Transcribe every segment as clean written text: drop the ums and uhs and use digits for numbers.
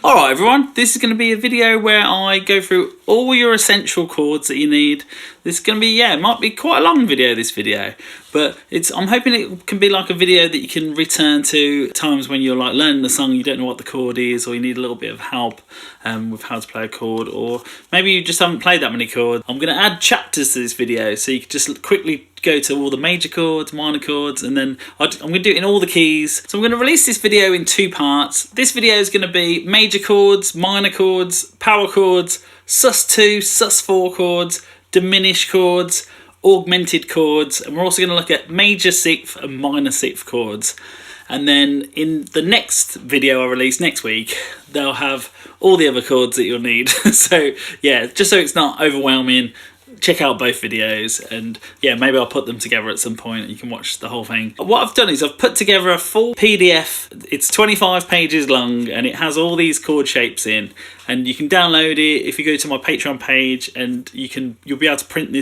Alright everyone, this is going to be a video where I go through all your essential chords that you need. This is going to be, yeah, it might be quite a long video, this video, but I'm hoping it can be like a video that you can return to times when you're like learning the song, you don't know what the chord is, or you need a little bit of help with how to play a chord, or maybe you just haven't played that many chords. I'm going to add chapters to this video so you can just quickly go to all the major chords, minor chords, and then I'm going to do it in all the keys. So I'm going to release this video in 2 parts. This video is going to be major chords, minor chords, power chords, Sus2, Sus4 chords, diminished chords, augmented chords, and we're also going to look at major sixth and minor sixth chords. And then in the next video I release next week, they'll have all the other chords that you'll need. So yeah, just so it's not overwhelming, check out both videos, and yeah, maybe I'll put them together at some point and you can watch the whole thing. What I've done is I've put together a full PDF. It's 25 pages long and it has all these chord shapes in, and you can download it if you go to my Patreon page, and you'll be able to print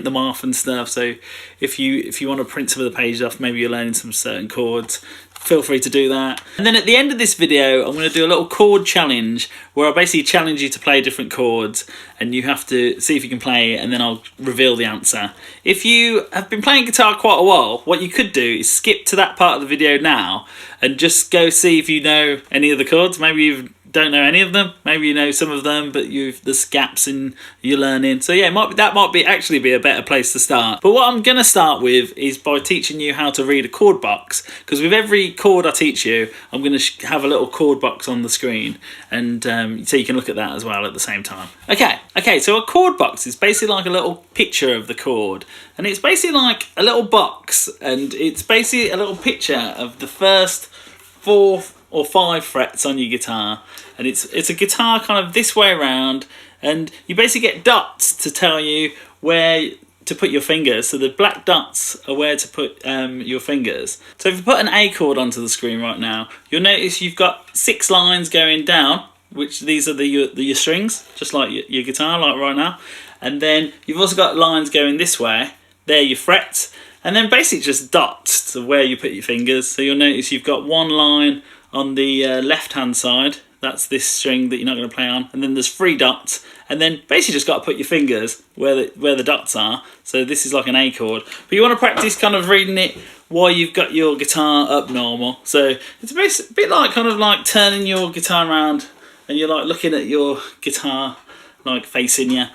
them off and stuff. So if you want to print some of the pages off, maybe you're learning some certain chords, feel free to do that. And then at the end of this video, I'm going to do a little chord challenge where I basically challenge you to play different chords, and you have to see if you can play it, and then I'll reveal the answer. If you have been playing guitar quite a while, what you could do is skip to that part of the video now and just go see if you know any of the chords. Maybe you don't know any of them, maybe you know some of them, but there's gaps in your learning. So yeah, that might actually be a better place to start. But what I'm going to start with is by teaching you how to read a chord box, because with every chord I teach you, I'm going to have a little chord box on the screen, and so you can look at that as well at the same time. Okay, so a chord box is basically like a little picture of the chord, and it's basically like a little box, and it's basically a little picture of the first 4 or 5 frets on your guitar, and it's a guitar kind of this way around, and you basically get dots to tell you where to put your fingers. So the black dots are where to put your fingers. So if you put an A chord onto the screen right now, you'll notice you've got 6 lines going down, which these are your strings, just like your guitar, like right now. And then you've also got lines going this way, they're your frets, and then basically just dots to where you put your fingers. So you'll notice you've got 1 line on the left hand side, that's this string that you're not going to play on, and then there's 3 dots, and then basically just got to put your fingers where the dots are. So this is like an A chord, but you want to practice kind of reading it while you've got your guitar up normal. So it's a bit like kind of like turning your guitar around and you're like looking at your guitar like facing you.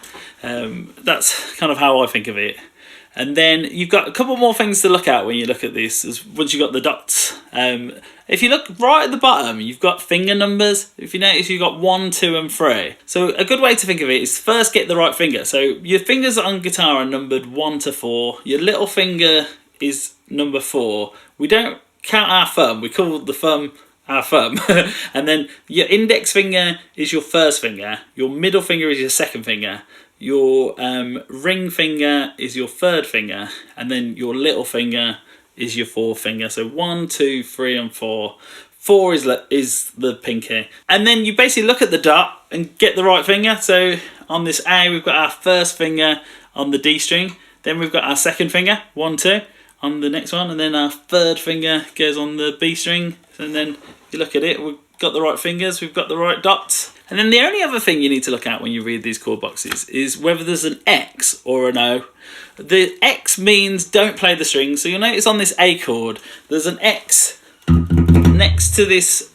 That's kind of how I think of it. And then you've got a couple more things to look at when you look at this. Once you've got the dots, if you look right at the bottom, you've got finger numbers. If you notice, you've got 1, 2, and 3. So a good way to think of it is first get the right finger. So your fingers on guitar are numbered 1 to 4. Your little finger is number 4. We don't count our thumb. We call the thumb our thumb. And then your index finger is your first finger. Your middle finger is your second finger. Your ring finger is your third finger, and then your little finger is your 4th finger. So 1, 2, 3, and 4. 4 is the pinky. And then you basically look at the dot and get the right finger. So on this A, we've got our first finger on the D string. Then we've got our second finger, 1, 2, on the next one. And then our third finger goes on the B string. And then you look at it, we've got the right fingers, we've got the right dots. And then the only other thing you need to look at when you read these chord boxes is whether there's an X or an O. The X means don't play the string. So you'll notice on this A chord, there's an X next to this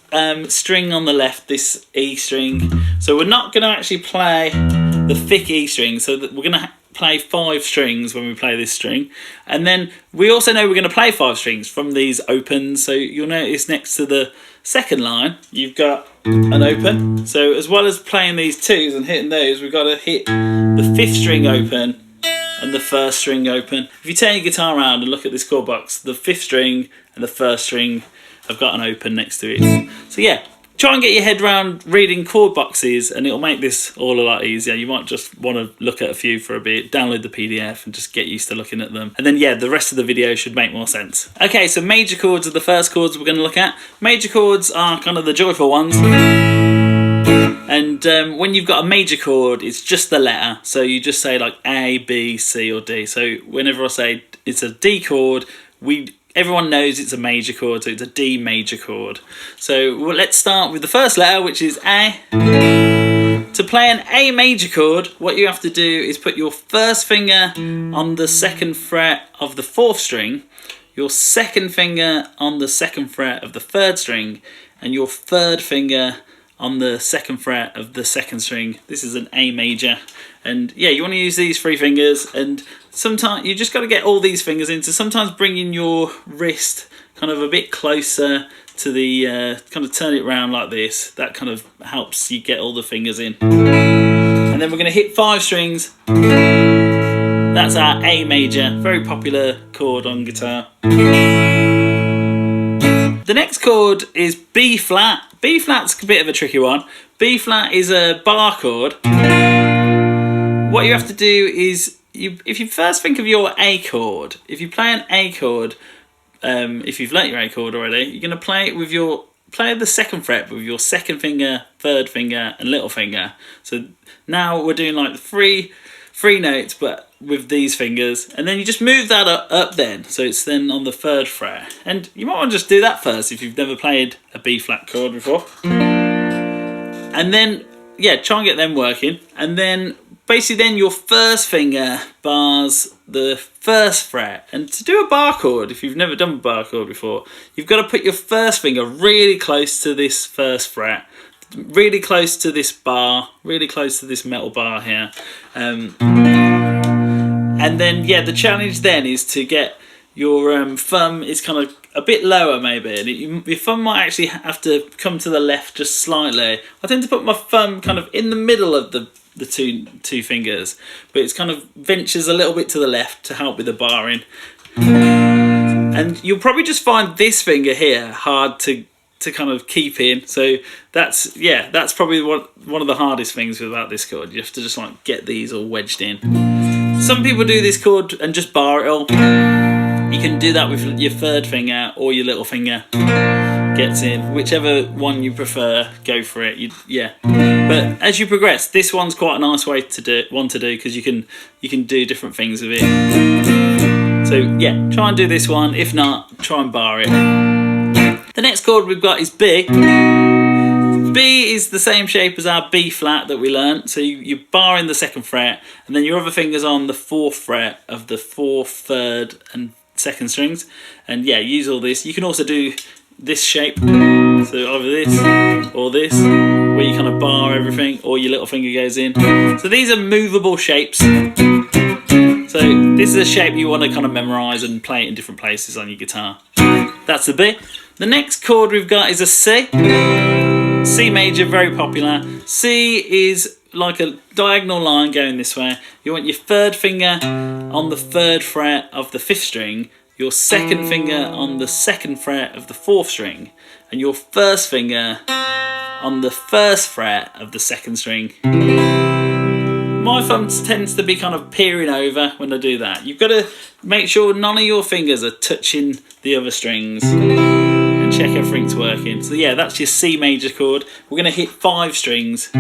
string on the left, this E string. So we're not going to actually play the thick E string. So that we're going to play 5 strings when we play this string. And then we also know we're going to play 5 strings from these opens. So you'll notice next to the second line, you've got an open. So as well as playing these 2s and hitting those, we've got to hit the 5th string open and the 1st string open. If you turn your guitar around and look at this chord box, the 5th string and the 1st string have got an open next to it. So yeah, try and get your head around reading chord boxes, and it'll make this all a lot easier. You might just want to look at a few for a bit, download the PDF and just get used to looking at them. And then yeah, the rest of the video should make more sense. Okay, so major chords are the first chords we're going to look at. Major chords are kind of the joyful ones. And when you've got a major chord, it's just the letter. So you just say like A, B, C or D. So whenever I say it's a D chord, everyone knows it's a major chord, so it's a D major chord. So let's start with the first letter, which is A. To play an A major chord, what you have to do is put your first finger on the 2nd fret of the 4th string, your 2nd finger on the 2nd fret of the 3rd string, and your 3rd finger on the 2nd fret of the 2nd string. This is an A major, and yeah, you want to use these 3 fingers, and sometimes you just got to get all these fingers in. So sometimes bringing your wrist kind of a bit closer to the kind of turn it round like this, that kind of helps you get all the fingers in. And then we're going to hit 5 strings. That's our A major, very popular chord on guitar. The next chord is B flat. B flat's a bit of a tricky one. B flat is a bar chord. What you have to do is, if you first think of your A chord, if you play an A chord, if you've learnt your A chord already, you're going to play it with play the 2nd fret with your 2nd finger, 3rd finger, and little finger. So now we're doing like three notes, but with these fingers, and then you just move that up then, so it's then on the 3rd fret. And you might want to just do that first if you've never played a B flat chord before. And then, yeah, try and get them working. And then basically then your first finger bars the 1st fret. And to do a bar chord, if you've never done a bar chord before, you've got to put your first finger really close to this 1st fret, really close to this bar, really close to this metal bar here. And then, yeah, the challenge then is to get your thumb is kind of a bit lower maybe, and your thumb might actually have to come to the left just slightly. I tend to put my thumb kind of in the middle of the two fingers, but it's kind of ventures a little bit to the left to help with the barring. And you'll probably just find this finger here hard to kind of keep in. So that's probably one of the hardest things about this chord. You have to just like get these all wedged in. Some people do this chord and just bar it all. You can do that with your 3rd finger or your little finger gets in. Whichever one you prefer, go for it. But as you progress, this one's quite a nice way to do because you can do different things with it. So yeah, try and do this one. If not, try and bar it. The next chord we've got is B. B is the same shape as our B flat that we learnt. So you bar in the 2nd fret, and then your other finger's on the 4th fret of the 4th, 3rd, and 2nd strings. And yeah, use all this. You can also do this shape, so either this or this, where you kind of bar everything, or your little finger goes in. So these are movable shapes. So this is a shape you want to kind of memorise and play it in different places on your guitar. That's the B. The next chord we've got is a C. C major, very popular. C is like a diagonal line going this way. You want your 3rd finger on the 3rd fret of the 5th string, your 2nd finger on the 2nd fret of the 4th string, and your 1st finger on the 1st fret of the 2nd string. My thumb tends to be kind of peering over when I do that. You've got to make sure none of your fingers are touching the other strings and check everything's working. So yeah, that's your C major chord. We're going to hit 5 strings.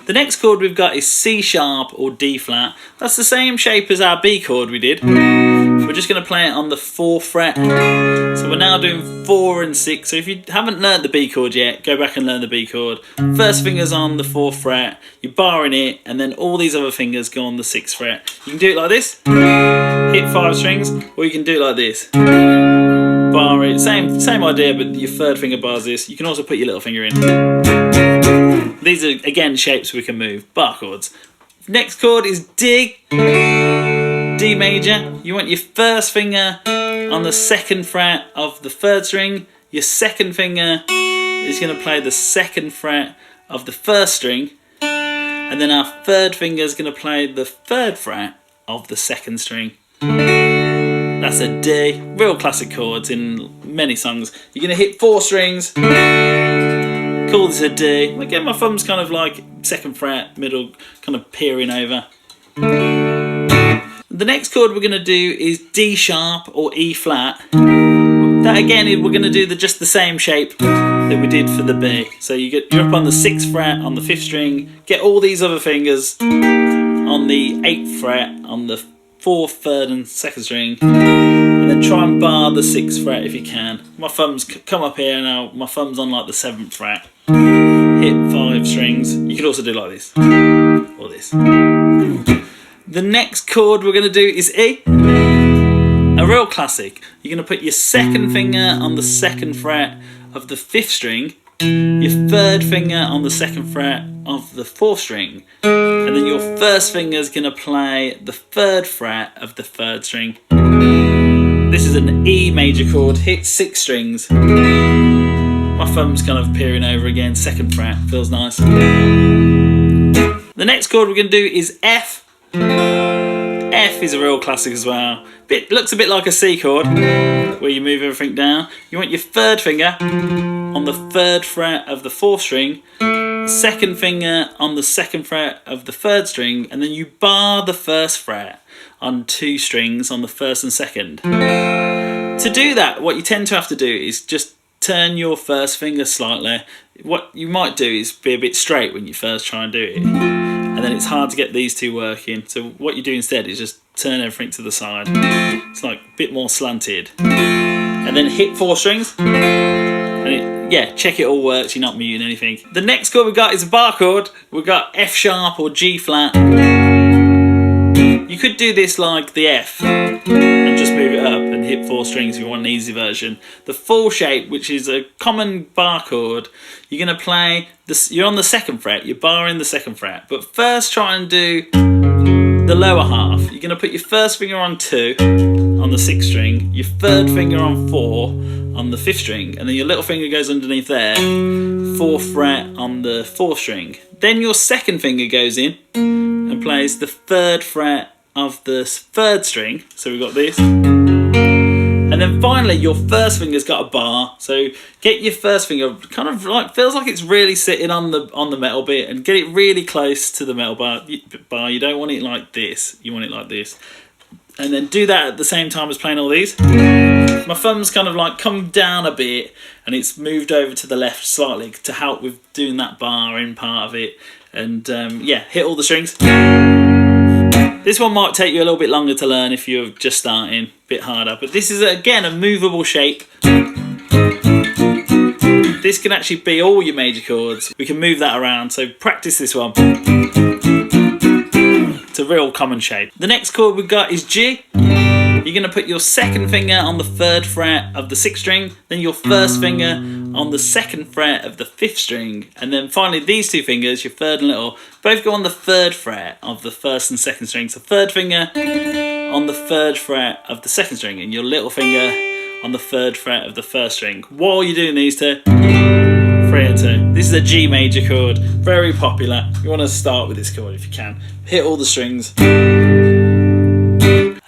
The next chord we've got is C sharp or D flat. That's the same shape as our B chord we did. We're just going to play it on the 4th fret. So we're now doing 4 and 6. So if you haven't learnt the B chord yet, go back and learn the B chord. First finger's on the 4th fret, you're barring it, and then all these other fingers go on the 6th fret. You can do it like this, hit 5 strings, or you can do it like this. Bar it, same idea, but your 3rd finger bars this. You can also put your little finger in. These are, again, shapes we can move, bar chords. Next chord is D. D major. You want your 1st finger on the 2nd fret of the 3rd string. Your 2nd finger is going to play the 2nd fret of the 1st string. And then our 3rd finger is going to play the 3rd fret of the 2nd string. That's a D. Real classic chords in many songs. You're going to hit 4 strings. Call this a D. Again, my thumb's kind of like 2nd fret, middle, kind of peering over. The next chord we're going to do is D sharp or E flat. That again, we're going to do just the same shape that we did for the B. So you're up on the 6th fret on the 5th string. Get all these other fingers on the 8th fret on the 4th, 3rd and 2nd string, and then try and bar the 6th fret if you can. My thumb's come up here now, my thumb's on like the 7th fret. Hit 5 strings. You could also do like this, or this. The next chord we're going to do is E, a real classic. You're going to put your 2nd finger on the 2nd fret of the 5th string, your 3rd finger on the 2nd fret of the 4th string, and then your 1st finger is going to play the 3rd fret of the 3rd string. This is an E major chord, hit 6 strings. My thumb's kind of peering over again, 2nd fret, feels nice. The next chord we're going to do is F. F is a real classic as well. Looks a bit like a C chord, where you move everything down. You want your 3rd finger on the 3rd fret of the 4th string, 2nd finger on the 2nd fret of the 3rd string, and then you bar the 1st fret on 2 strings on the 1st and 2nd. To do that, what you tend to have to do is just turn your 1st finger slightly. What you might do is be a bit straight when you first try and do it, and then it's hard to get these two working. So what you do instead is just turn everything to the side. It's like a bit more slanted, and then hit 4 strings, and yeah, check it all works, you're not muting anything. The next chord we've got is a bar chord. We've got F sharp or G flat. You could do this like the F and just move it up and hit 4 strings if you want an easy version. The full shape, which is a common bar chord, you're going to play this. You're on the 2nd fret, you're barring the 2nd fret, but first try and do the lower half. You're going to put your 1st finger on 2 on the 6th string, your 3rd finger on 4 on the 5th string, and then your little finger goes underneath there, 4th fret on the 4th string. Then your 2nd finger goes in and plays the 3rd fret of the 3rd string, so we've got this, and then finally your 1st finger's got a bar, so get your 1st finger kind of like, feels like it's really sitting on the metal bit, and get it really close to the metal bar. You don't want it like this, you want it like this, and then do that at the same time as playing all these. My thumb's kind of like come down a bit and it's moved over to the left slightly to help with doing that bar in part of it, and yeah, hit all the strings. This one might take you a little bit longer to learn if you're just starting, a bit harder, but this is again a movable shape. This can actually be all your major chords. We can move that around, so practice this one. It's a real common shape. The next chord we've got is G. You're going to put your 2nd finger on the 3rd fret of the 6th string, then your 1st finger on the 2nd fret of the 5th string, and then finally these 2 fingers, your 3rd and little, both go on the 3rd fret of the 1st and 2nd string. So 3rd finger on the 3rd fret of the 2nd string, and your little finger on the 3rd fret of the 1st string. While you're doing these 2, 3 and 2. This is a G major chord, very popular. You want to start with this chord if you can. Hit all the strings.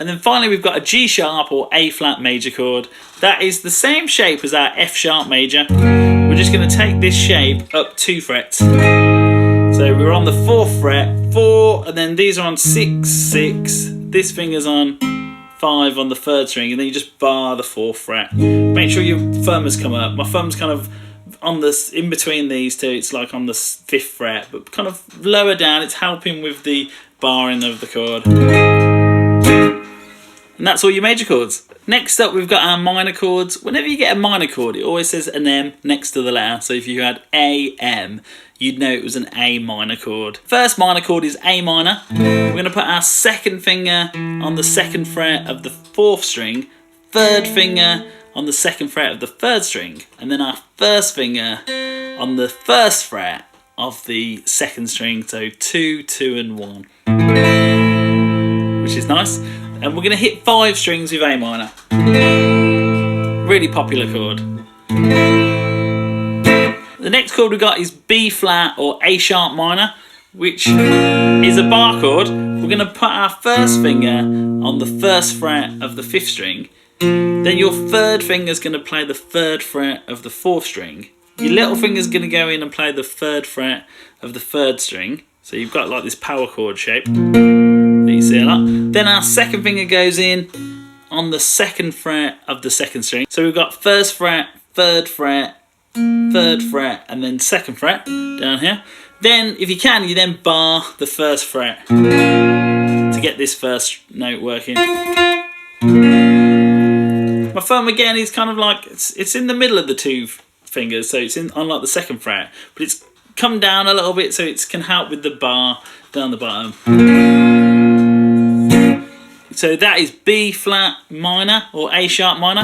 And then finally we've got a G sharp or A flat major chord. That is the same shape as our F sharp major. We're just going to take this shape up 2 frets. So we're on the 4th fret, 4, and then these are on 6, 6. This finger's on 5 on the 3rd string, and then you just bar the 4th fret. Make sure your thumb has come up. My thumb's kind of on this, in between these 2, it's like on the 5th fret, but kind of lower down. It's helping with the barring of the chord. And that's all your major chords. Next up, we've got our minor chords. Whenever you get a minor chord, it always says an M next to the letter. So if you had A, M, you'd know it was an A minor chord. First minor chord is A minor. We're going to put our 2nd finger on the 2nd fret of the 4th string, 3rd finger on the 2nd fret of the 3rd string, and then our 1st finger on the 1st fret of the 2nd string. So 2, 2 and 1, which is nice. And we're going to hit 5 strings with A minor. Really popular chord. The next chord we've got is B flat or A sharp minor, which is a bar chord. We're going to put our 1st finger on the 1st fret of the 5th string. Then your 3rd finger is going to play the 3rd fret of the 4th string. Your little finger is going to go in and play the 3rd fret of the 3rd string. So you've got like this power chord shape. You see a lot. Then our 2nd finger goes in on the 2nd fret of the 2nd string. So we've got 1st fret, 3rd fret, 3rd fret, and then 2nd fret down here. Then, if you can, you then bar the 1st fret to to get this first note working. My thumb again is kind of like, it's in the middle of the two fingers, so it's on like the second fret, but it's come down a little bit so it can help with the bar down the bottom. So that is B flat minor or A sharp minor.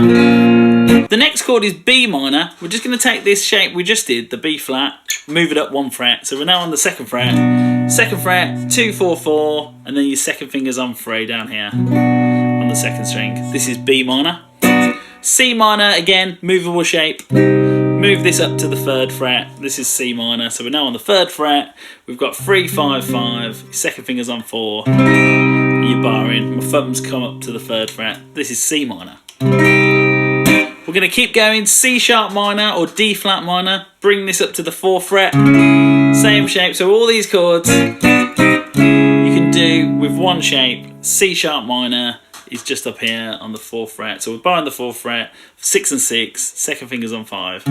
The next chord is B minor. We're just going to take this shape we just did, the B flat, move it up 1 fret. So we're now on the second fret. Second fret, 2, 4, 4, and then your second finger's on 3 down here on the second string. This is B minor. C minor, again, movable shape. Move this up to the 3rd fret. This is C minor. So we're now on the 3rd fret. We've got 3, 5, 5. Second finger's on 4. You're barring. My thumb's come up to the 3rd fret. This is C minor. We're going to keep going. C sharp minor or D flat minor. Bring this up to the 4th fret. Same shape. So all these chords you can do with one shape. C sharp minor is just up here on the 4th fret. So we're barring the 4th fret. 6 and 6. Second finger's on 5.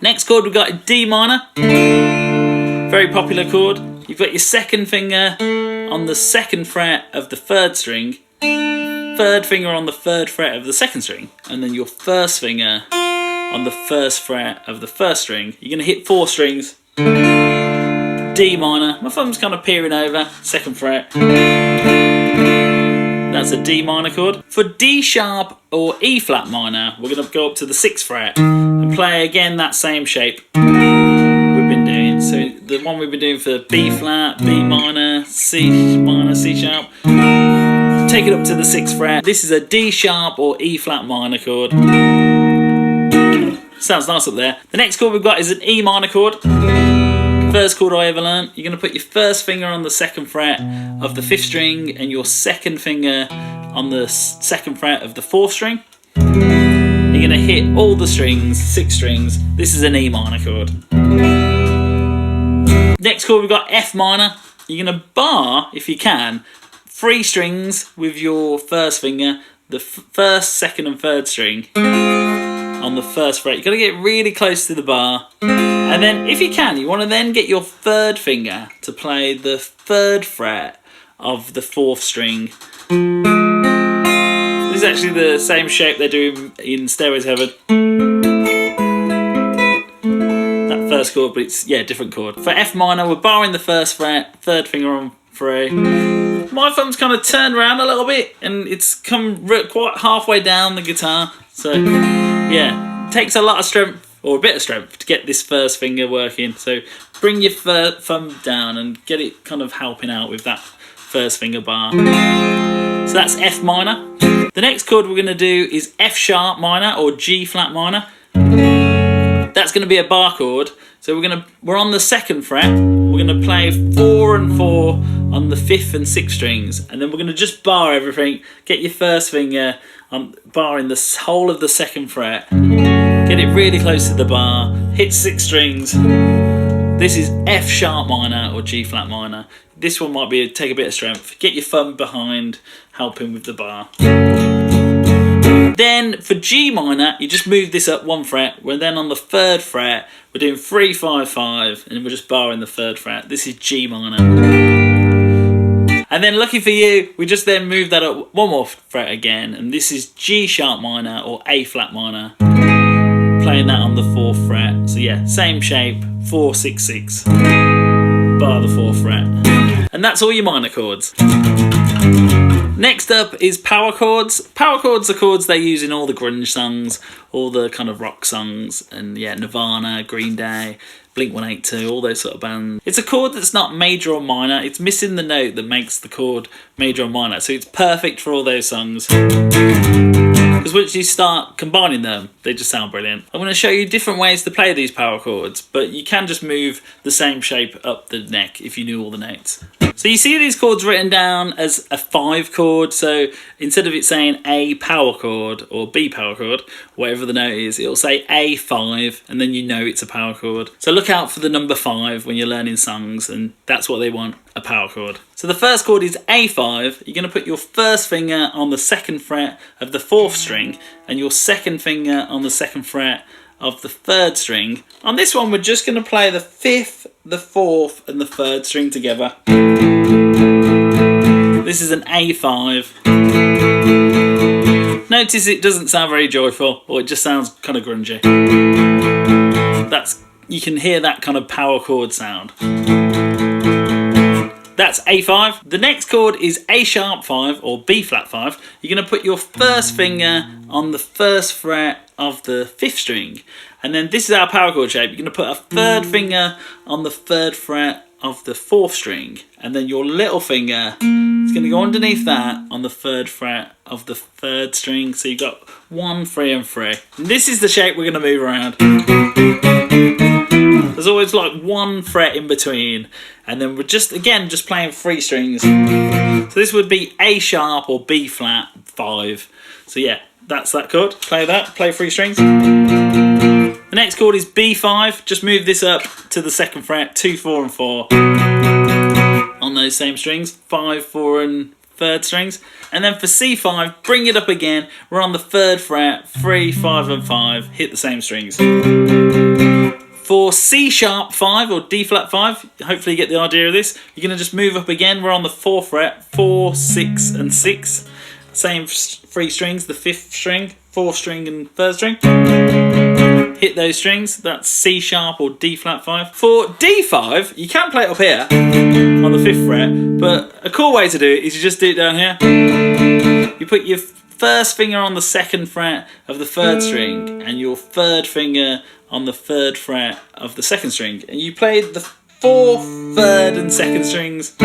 Next chord we've got D minor. Very popular chord. You've got your second finger on the 2nd fret of the 3rd string, 3rd finger on the 3rd fret of the 2nd string, and then your 1st finger on the 1st fret of the 1st string. You're going to hit 4 strings. D minor. My thumb's kind of peering over. 2nd fret. That's a D minor chord. For D sharp or E flat minor, we're going to go up to the 6th fret and play again that same shape we've been doing. So the one we've been doing for B flat, B minor, C sharp. Take it up to the 6th fret. This is a D sharp or E flat minor chord. Sounds nice up there. The next chord we've got is an E minor chord. First chord I ever learned. You're going to put your 1st finger on the 2nd fret of the 5th string and your 2nd finger on the 2nd fret of the 4th string. You're going to hit all the strings, 6 strings. This is an E minor chord. Next chord we've got F minor. You're going to bar, if you can, 3 strings with your 1st finger, the 1st, 2nd and 3rd string on the 1st fret. You've got to get really close to the bar. And then, if you can, you want to then get your 3rd finger to play the 3rd fret of the 4th string. This is actually the same shape they're doing in Stairway to Heaven. That first chord, but it's, yeah, different chord. For F minor, we're barring the 1st fret, 3rd finger on 3. My thumb's kind of turned around a little bit, and it's come quite halfway down the guitar. So, yeah, it takes a lot of strength, or a bit of strength, to get this 1st finger working. So bring your thumb down and get it kind of helping out with that 1st finger bar. So that's F minor. The next chord we're going to do is F sharp minor or G flat minor. That's going to be a bar chord. So we're on the 2nd fret. We're going to play 4 and 4 on the 5th and 6th strings, and then we're going to just bar everything. Get your 1st finger on barring the whole of the 2nd fret. Get it really close to the bar. Hit 6 strings. This is F sharp minor or G flat minor. This one might take a bit of strength. Get your thumb behind, helping with the bar. Then for G minor, you just move this up 1 fret. We're then on the 3rd fret. We're doing 3, 5, 5, and we're just barring the 3rd fret. This is G minor. And then lucky for you, we just then move that up 1 more fret again, and this is G sharp minor or A flat minor. Playing that on the 4th fret. So yeah, same shape, 4, 6, 6. Bar the 4th fret. And that's all your minor chords. Next up is power chords. Power chords are chords they use in all the grunge songs, all the kind of rock songs, and yeah, Nirvana, Green Day, Blink-182, all those sort of bands. It's a chord that's not major or minor. It's missing the note that makes the chord major or minor. So it's perfect for all those songs. Because once you start combining them, they just sound brilliant. I'm going to show you different ways to play these power chords, but you can just move the same shape up the neck if you knew all the notes. So you see these chords written down as a 5 chord, so instead of it saying A power chord or B power chord, whatever the note is, it'll say A5, and then you know it's a power chord. So look out for the number 5 when you're learning songs, and that's what they want, a power chord. So the first chord is A5. You're going to put your 1st finger on the 2nd fret of the 4th string, and your 2nd finger on the 2nd fret of the 3rd string. On this one, we're just going to play the 5th, the 4th, and the 3rd string together. this is an A5. Notice it doesn't sound very joyful, or it just sounds kind of grungy. You can hear that kind of power chord sound. That's A5. The next chord is A sharp 5 or B flat 5. You're going to put your first finger on the first fret of the 5th string. And then this is our power chord shape. You're going to put a third finger on the 3rd fret of the 4th string. And then your little finger is going to go underneath that on the 3rd fret of the 3rd string. So you've got 1, 3 and 3. And this is the shape we're going to move around. There's always like 1 fret in between, and then we're just playing 3 strings. So this would be A sharp or B flat 5. So yeah, that's that chord. Play that, play 3 strings. The next chord is B5. Just move this up to the 2nd fret, 2, 4 and 4 on those same strings, 5, 4 and 3rd strings. And then for C5, bring it up again. We're on the 3rd fret, 3, 5 and 5, hit the same strings. For C sharp 5 or D flat 5, hopefully you get the idea of this. You're going to just move up again. We're on the 4th fret, 4, 6 and 6. Same 3 strings, the 5th string, 4th string and 3rd string. Hit those strings. That's C sharp or D flat 5. For D5, you can play it up here on the 5th fret, but a cool way to do it is you just do it down here. You put your first finger on the 2nd fret of the 3rd string and your 3rd finger on the 3rd fret of the 2nd string, and you play the 4th, 3rd and 2nd strings.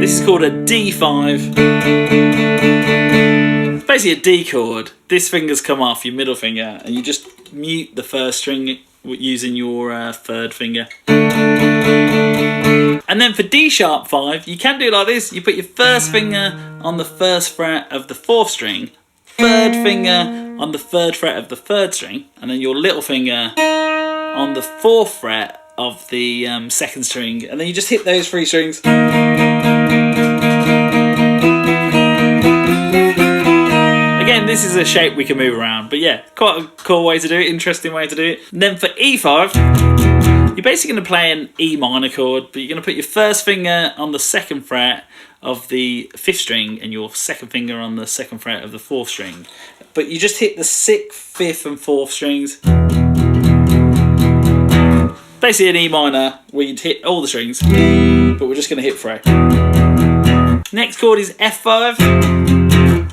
This is called a D5. It's basically a D chord. This finger's come off, your middle finger, and you just mute the 1st string using your 3rd finger. And then for D sharp 5, you can do it like this. You put your first finger on the 1st fret of the 4th string, 3rd finger on the 3rd fret of the 3rd string, and then your little finger on the 4th fret of the 2nd string, and then you just hit those 3 strings. Again, this is a shape we can move around, but yeah, quite a cool way to do it, interesting way to do it. And then for E5, you're basically going to play an E minor chord, but you're going to put your first finger on the 2nd fret of the 5th string and your 2nd finger on the 2nd fret of the 4th string. But you just hit the 6th, 5th and 4th strings. Basically an E minor where you'd hit all the strings, but we're just going to hit 3. Next chord is F5.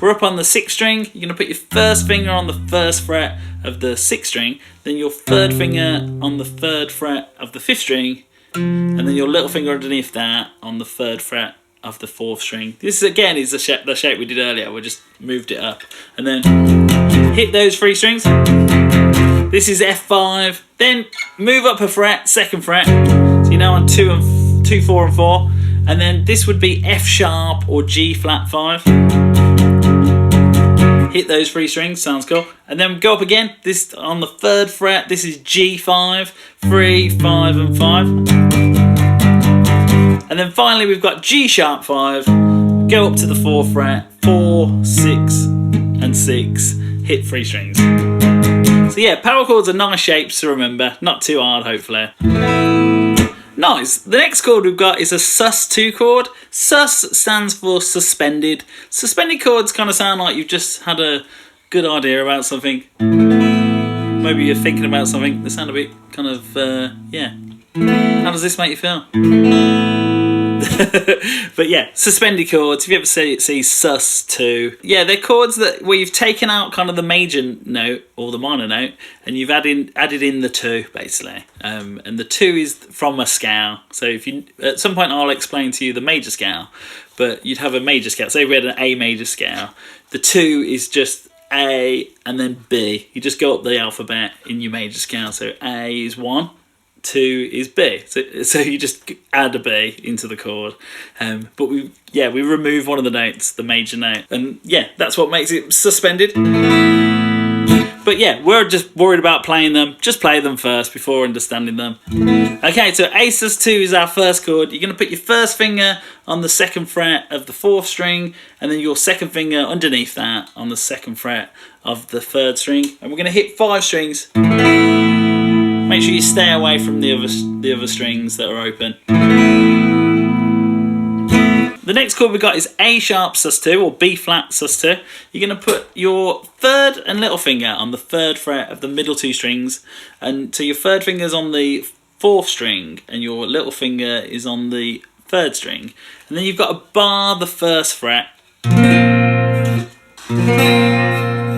We're up on the 6th string. You're going to put your first finger on the 1st fret of the 6th string, then your 3rd finger on the 3rd fret of the 5th string, and then your little finger underneath that on the 3rd fret of the 4th string. This again is the shape we did earlier. We just moved it up and then hit those 3 strings. This is F5. Then move up a fret, 2nd fret. So you're now on 2, 4 and 4. And then this would be F sharp or G flat 5. Hit those 3 strings, sounds cool. And then go up again. This on the 3rd fret. This is G5, 3, 5 and 5. And then finally we've got G sharp 5, go up to the 4th fret, 4, 6 and 6, hit 3 strings. So yeah, power chords are nice shapes to remember, not too hard hopefully. Nice. The next chord we've got is a Sus2 chord. Sus stands for suspended. Suspended chords kind of sound like you've just had a good idea about something. Maybe you're thinking about something, they sound a bit kind of, yeah. How does this make you feel? But yeah, suspended chords. If you ever see Sus2, yeah, they're chords where you've taken out kind of the major note or the minor note, and you've added in the 2 basically. And the 2 is from a scale. So if you at some point I'll explain to you the major scale, but you'd have a major scale. Say we had an A major scale. The 2 is just A and then B. You just go up the alphabet in your major scale. So A is 1. 2 is B, so you just add a B into the chord, but we remove one of the notes, the major note, and yeah, that's what makes it suspended. But yeah, we're just worried about playing them. Just play them first before understanding them. Okay, so A sus2 is our first chord. You're going to put your first finger on the 2nd fret of the 4th string, and then your 2nd finger underneath that on the 2nd fret of the 3rd string, and we're going to hit 5 strings. Make sure you stay away from the other strings that are open. The next chord we got is A sharp sus2 or B flat sus2. You're going to put your third and little finger on the third fret of the middle two strings, and so your third finger's on the fourth string and your little finger is on the third string, and then you've got to bar the first fret, and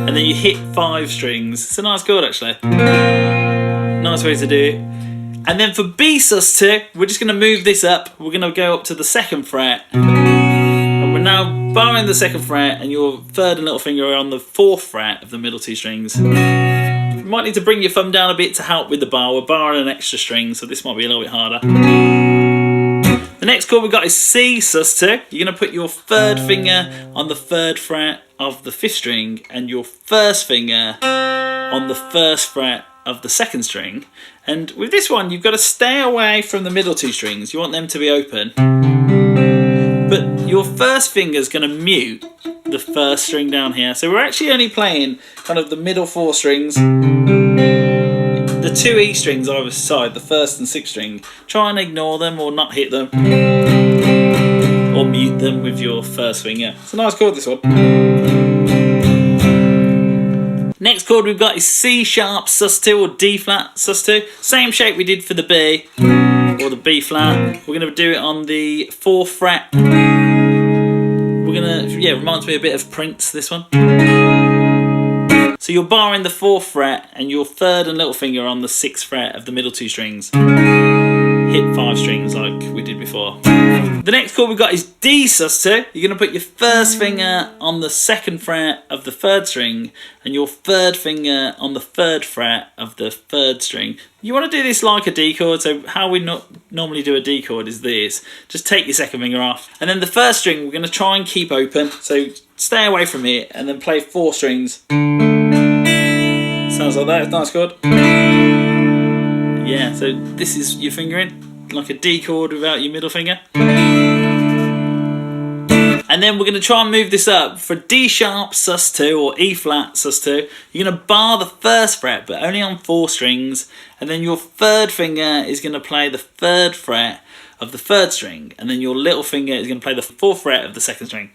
then you hit 5 strings. It's a nice chord actually. Nice way to do it. And then for B sus2, we're just going to move this up. We're going to go up to the second fret, and we're now barring the second fret, and your third and little finger are on the fourth fret of the middle two strings. You might need to bring your thumb down a bit to help with the bar. We're barring an extra string, so this might be a little bit harder. The next chord we got is C sus2. You're going to put your third finger on the third fret of the fifth string and your first finger on the first fret of the second string. And with this one, you've got to stay away from the middle two strings. You want them to be open. But your first finger is going to mute the first string down here. So we're actually only playing kind of the middle 4 strings. The 2 E strings either side, the first and sixth string. Try and ignore them or not hit them. Or mute them with your first finger. It's a nice chord, this one. Next chord we've got is C sharp sus2 or D flat sus2. Same shape we did for the B or the B flat. We're going to do it on the 4th fret. We're going to, reminds me a bit of Prince, this one. So you're barring the 4th fret and your third and little finger on the 6th fret of the middle 2 strings. Hit 5 strings like we did before. The next chord we've got is D sus2. You're going to put your first finger on the 2nd fret of the 3rd string and your third finger on the 3rd fret of the 3rd string. You want to do this like a D chord, so how we normally do a D chord is this. Just take your 2nd finger off. And then the 1st string we're going to try and keep open, so stay away from it and then play 4 strings. Sounds like that, it's a nice chord. Yeah, so this is your fingering, like a D chord without your middle finger. And then we're going to try and move this up. For D sharp sus2 or E flat sus2, you're going to bar the 1st fret, but only on 4 strings. And then your third finger is going to play the 3rd fret of the 3rd string. And then your little finger is going to play the 4th fret of the 2nd string.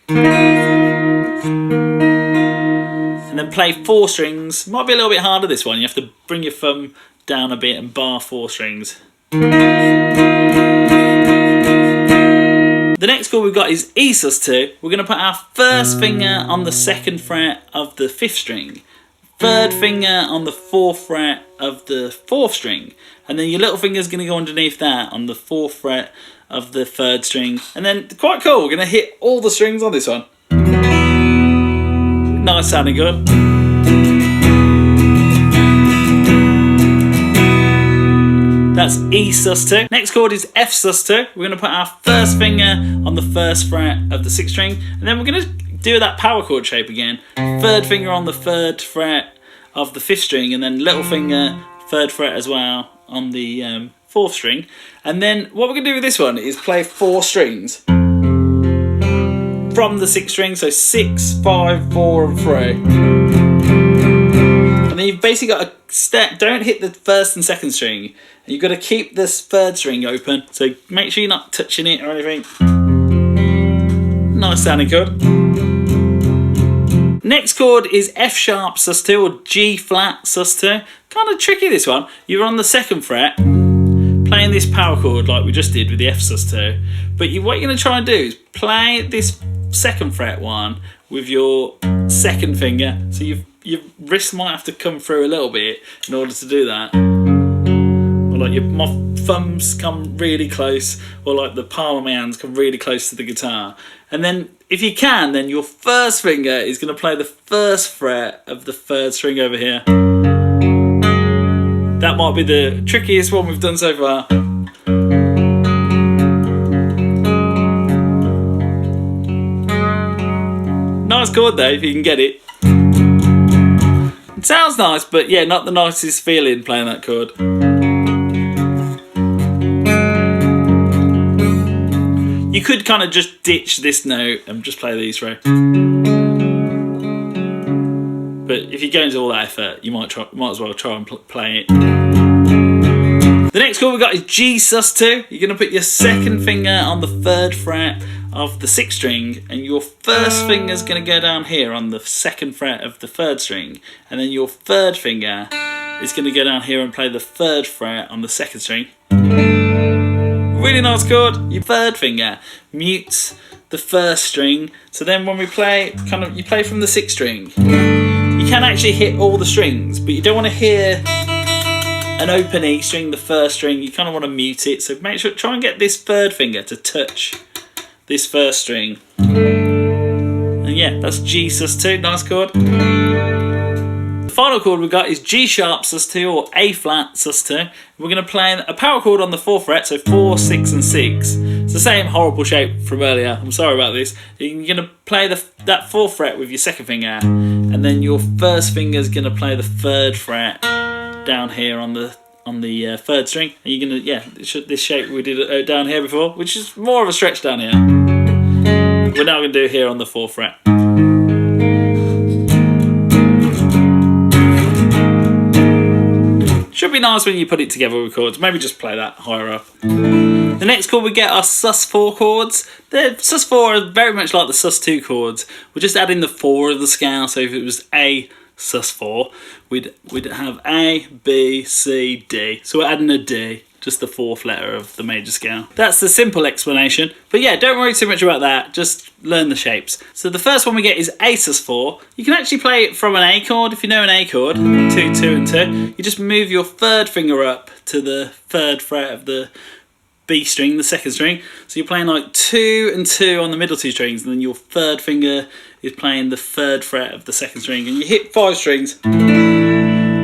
And then play 4 strings. Might be a little bit harder, this one. You have to bring your thumb down a bit and bar 4 strings. The next chord we've got is E sus2. We're going to put our first finger on the 2nd fret of the 5th string, third finger on the 4th fret of the 4th string, and then your little finger is going to go underneath that on the 4th fret of the 3rd string. And then, quite cool, we're going to hit all the strings on this one. Nice sounding good. That's E sus2. Next chord is F sus2. We're going to put our first finger on the 1st fret of the 6th string, and then we're going to do that power chord shape again. Third finger on the 3rd fret of the 5th string, and then little finger, 3rd fret as well on the 4th string. And then what we're going to do with this one is play 4 strings from the 6th string, so 6, 5, 4 and 3. And then you've basically got a step, don't hit the 1st and 2nd string. You've got to keep this 3rd string open, so make sure you're not touching it or anything. Nice sounding chord. Next chord is F sharp sus2 or G flat sus2. Kind of tricky, this one. You're on the 2nd fret, playing this power chord like we just did with the F sus2. But what you're going to try and do is play this 2nd fret one with your 2nd finger. So your wrist might have to come through a little bit in order to do that. Or like my thumbs come really close, or like the palm of my hands come really close to the guitar. And then if you can, then your first finger is going to play the 1st fret of the 3rd string over here. That might be the trickiest one we've done so far. Nice chord though, if you can get it. It sounds nice, but yeah, not the nicest feeling playing that chord. You could kind of just ditch this note and just play these through. But if you go into all that effort, you might as well try and play it. The next chord we've got is G sus2. You're going to put your 2nd finger on the 3rd fret of the 6th string, and your first finger is going to go down here on the 2nd fret of the 3rd string, and then your 3rd finger is going to go down here and play the 3rd fret on the 2nd string. Really nice chord. Your 3rd finger mutes the 1st string, so then when we play, you play from the 6th string. You can actually hit all the strings, but you don't want to hear an open E string, the 1st string. You kind of want to mute it, so make sure, try and get this 3rd finger to touch this 1st string. And yeah, that's G Sus2, nice chord. The final chord we got is G sharp Sus2 or A flat Sus2. We're going to play a power chord on the 4th fret, so 4, 6 and 6. It's the same horrible shape from earlier, I'm sorry about this. You're going to play that 4th fret with your 2nd finger, and then your 1st finger is going to play the 3rd fret down here on the 3rd string. And you're going to, yeah, this shape we did down here before, which is more of a stretch down here. We're now going to do it here on the 4th fret. Should be nice when you put it together with chords. Maybe just play that higher up. The next chord we get are Sus4 chords. The Sus4 are very much like the Sus2 chords. We're just adding the 4 of the scale. So if it was A Sus4, we'd have A, B, C, D. So we're adding a D, just the 4th letter of the major scale. That's the simple explanation. But yeah, don't worry too much about that. Just learn the shapes. So the first one we get is A Sus4. You can actually play it from an A chord if you know an A chord. 2, 2 and 2. You just move your 3rd finger up to the 3rd fret of the B string, the 2nd string. So you're playing like 2 and 2 on the middle 2 strings, and then your 3rd finger is playing the 3rd fret of the 2nd string, and you hit 5 strings.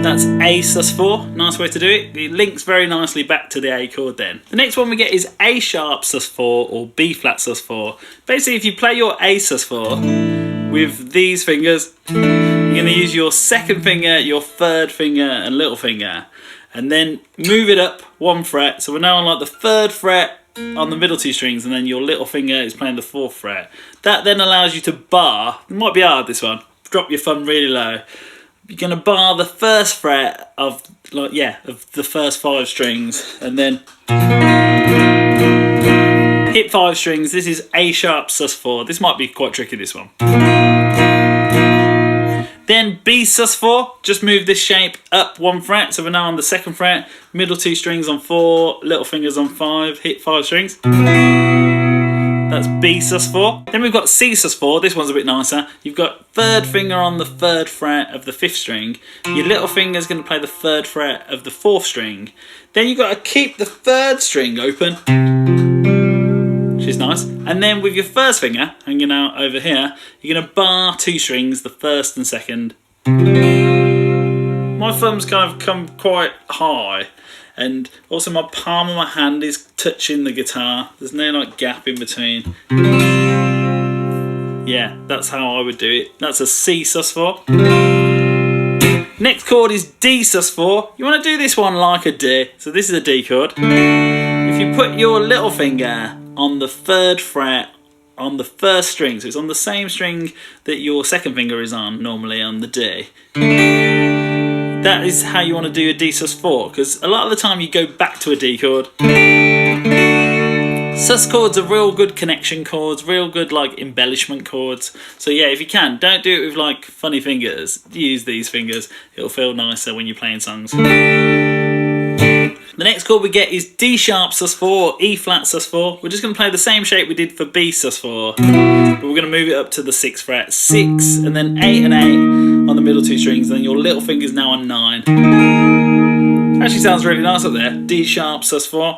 That's A Sus4, nice way to do it. It links very nicely back to the A chord then. The next one we get is A sharp Sus4 or B flat Sus4. Basically, if you play your A Sus4 with these fingers, you're going to use your 2nd finger, your 3rd finger and little finger, and then move it up 1 fret. So we're now on like the 3rd fret on the middle 2 strings, and then your little finger is playing the 4th fret. That then allows you to bar, it might be hard this one, drop your thumb really low. You're going to bar the 1st fret of the first 5 strings, and then hit 5 strings. This is A sharp Sus4. This might be quite tricky, this one. Then B Sus4, just move this shape up 1 fret. So we're now on the 2nd fret, middle 2 strings on 4, little fingers on 5, hit 5 strings. That's B Sus4. Then we've got C Sus4. This one's a bit nicer. You've got 3rd finger on the 3rd fret of the 5th string. Your little finger's going to play the 3rd fret of the 4th string. Then you've got to keep the 3rd string open, which is nice. And then with your 1st finger hanging out over here, you're going to bar 2 strings, the 1st and 2nd. My thumb's kind of come quite high, and also my palm of my hand is touching the guitar. There's no like gap in between. Yeah, that's how I would do it. That's a C Sus4. Next chord is D Sus4. You want to do this one like a D. So this is a D chord. If you put your little finger on the 3rd fret on the 1st string, so it's on the same string that your 2nd finger is on normally on the D. That is how you want to do a D Sus4, because a lot of the time you go back to a D chord. Sus chords are real good connection chords, real good like embellishment chords. So yeah, if you can, don't do it with like funny fingers. Use these fingers. It'll feel nicer when you're playing songs. The next chord we get is D sharp Sus4 or E flat Sus4. We're just going to play the same shape we did for B Sus4, but we're going to move it up to the 6th fret. 6 and then 8 and 8 on the middle 2 strings, and then your little finger's now on 9. Actually sounds really nice up there. D sharp Sus4.